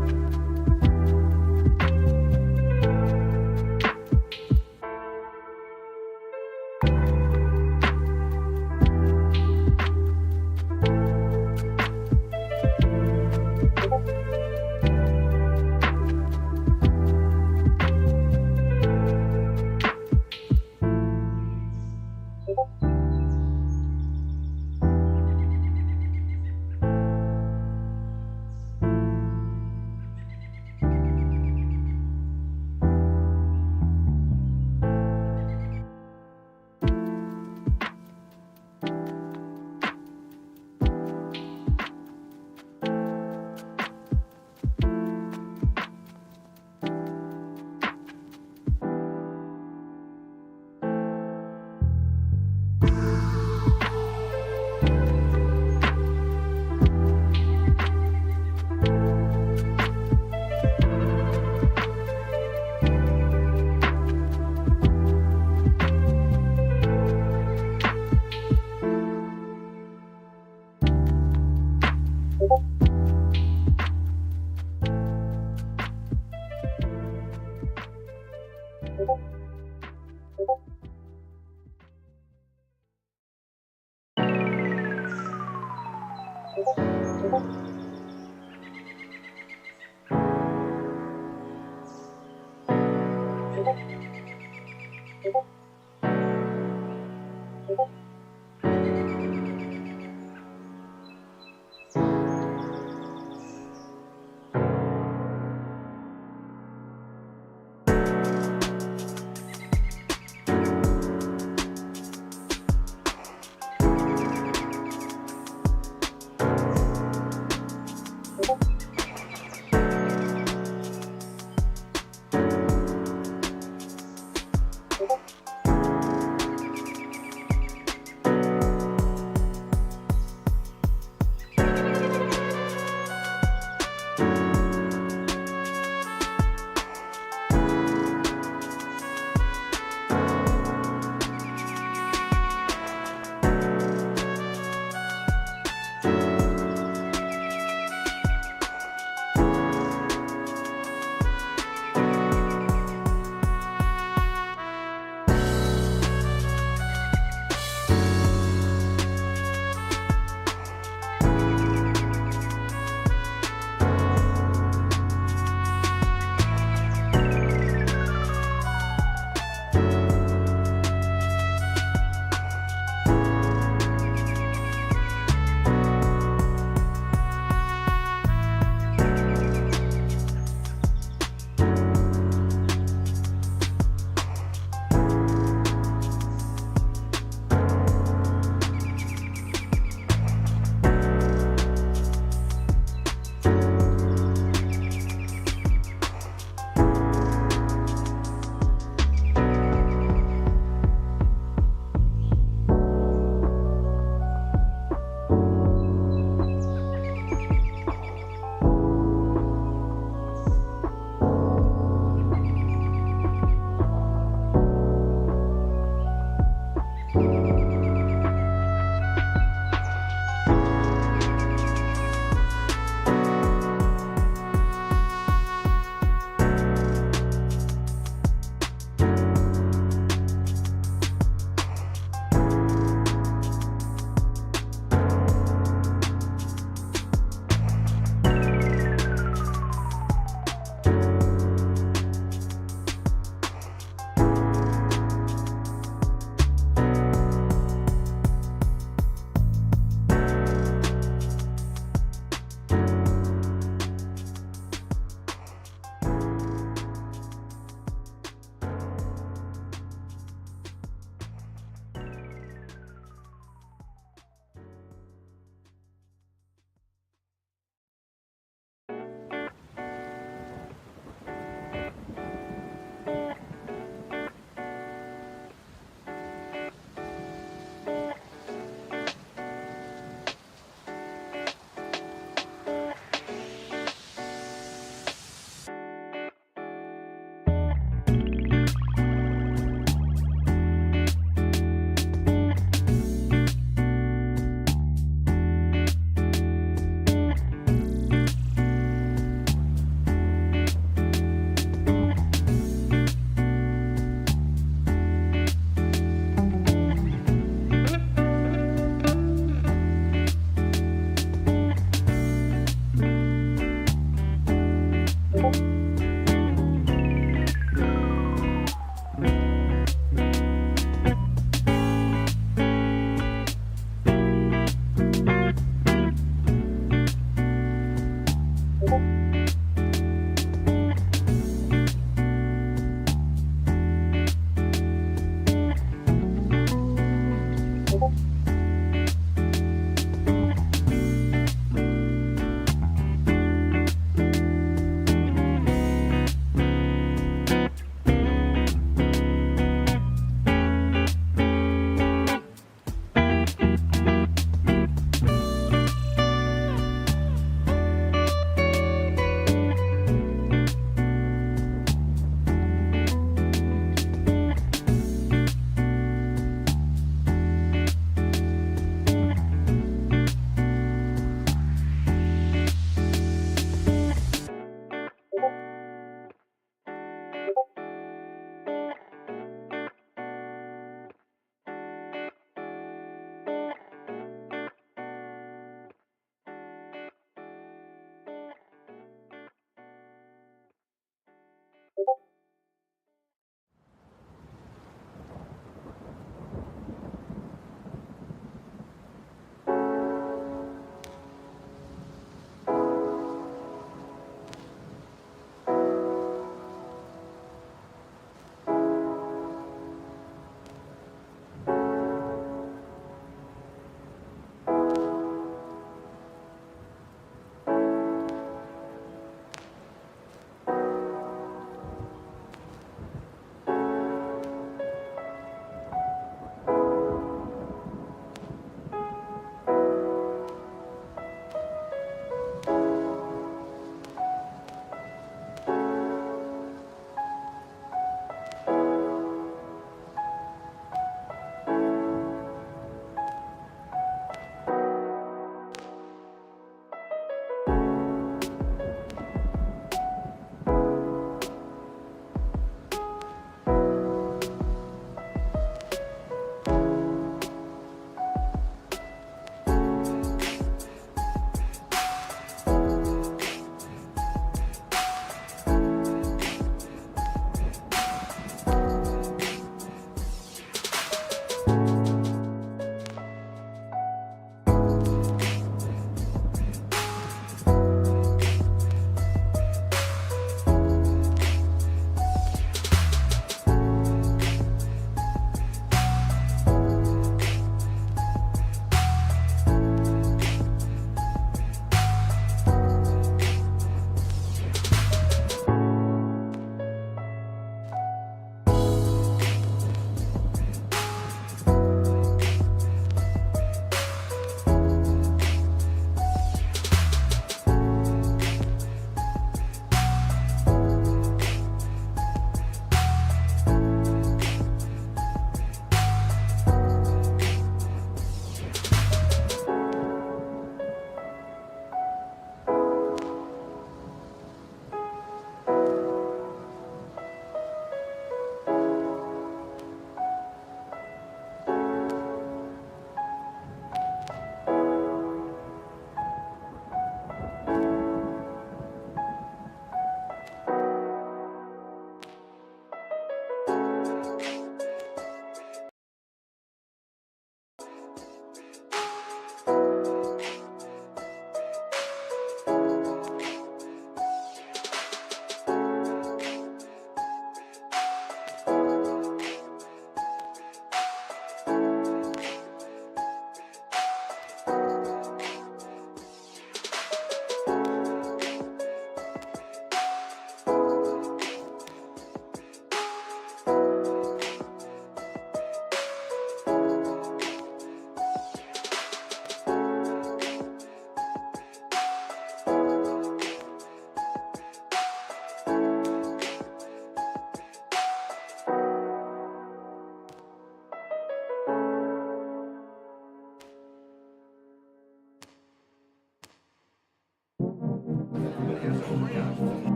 S5: Thank you.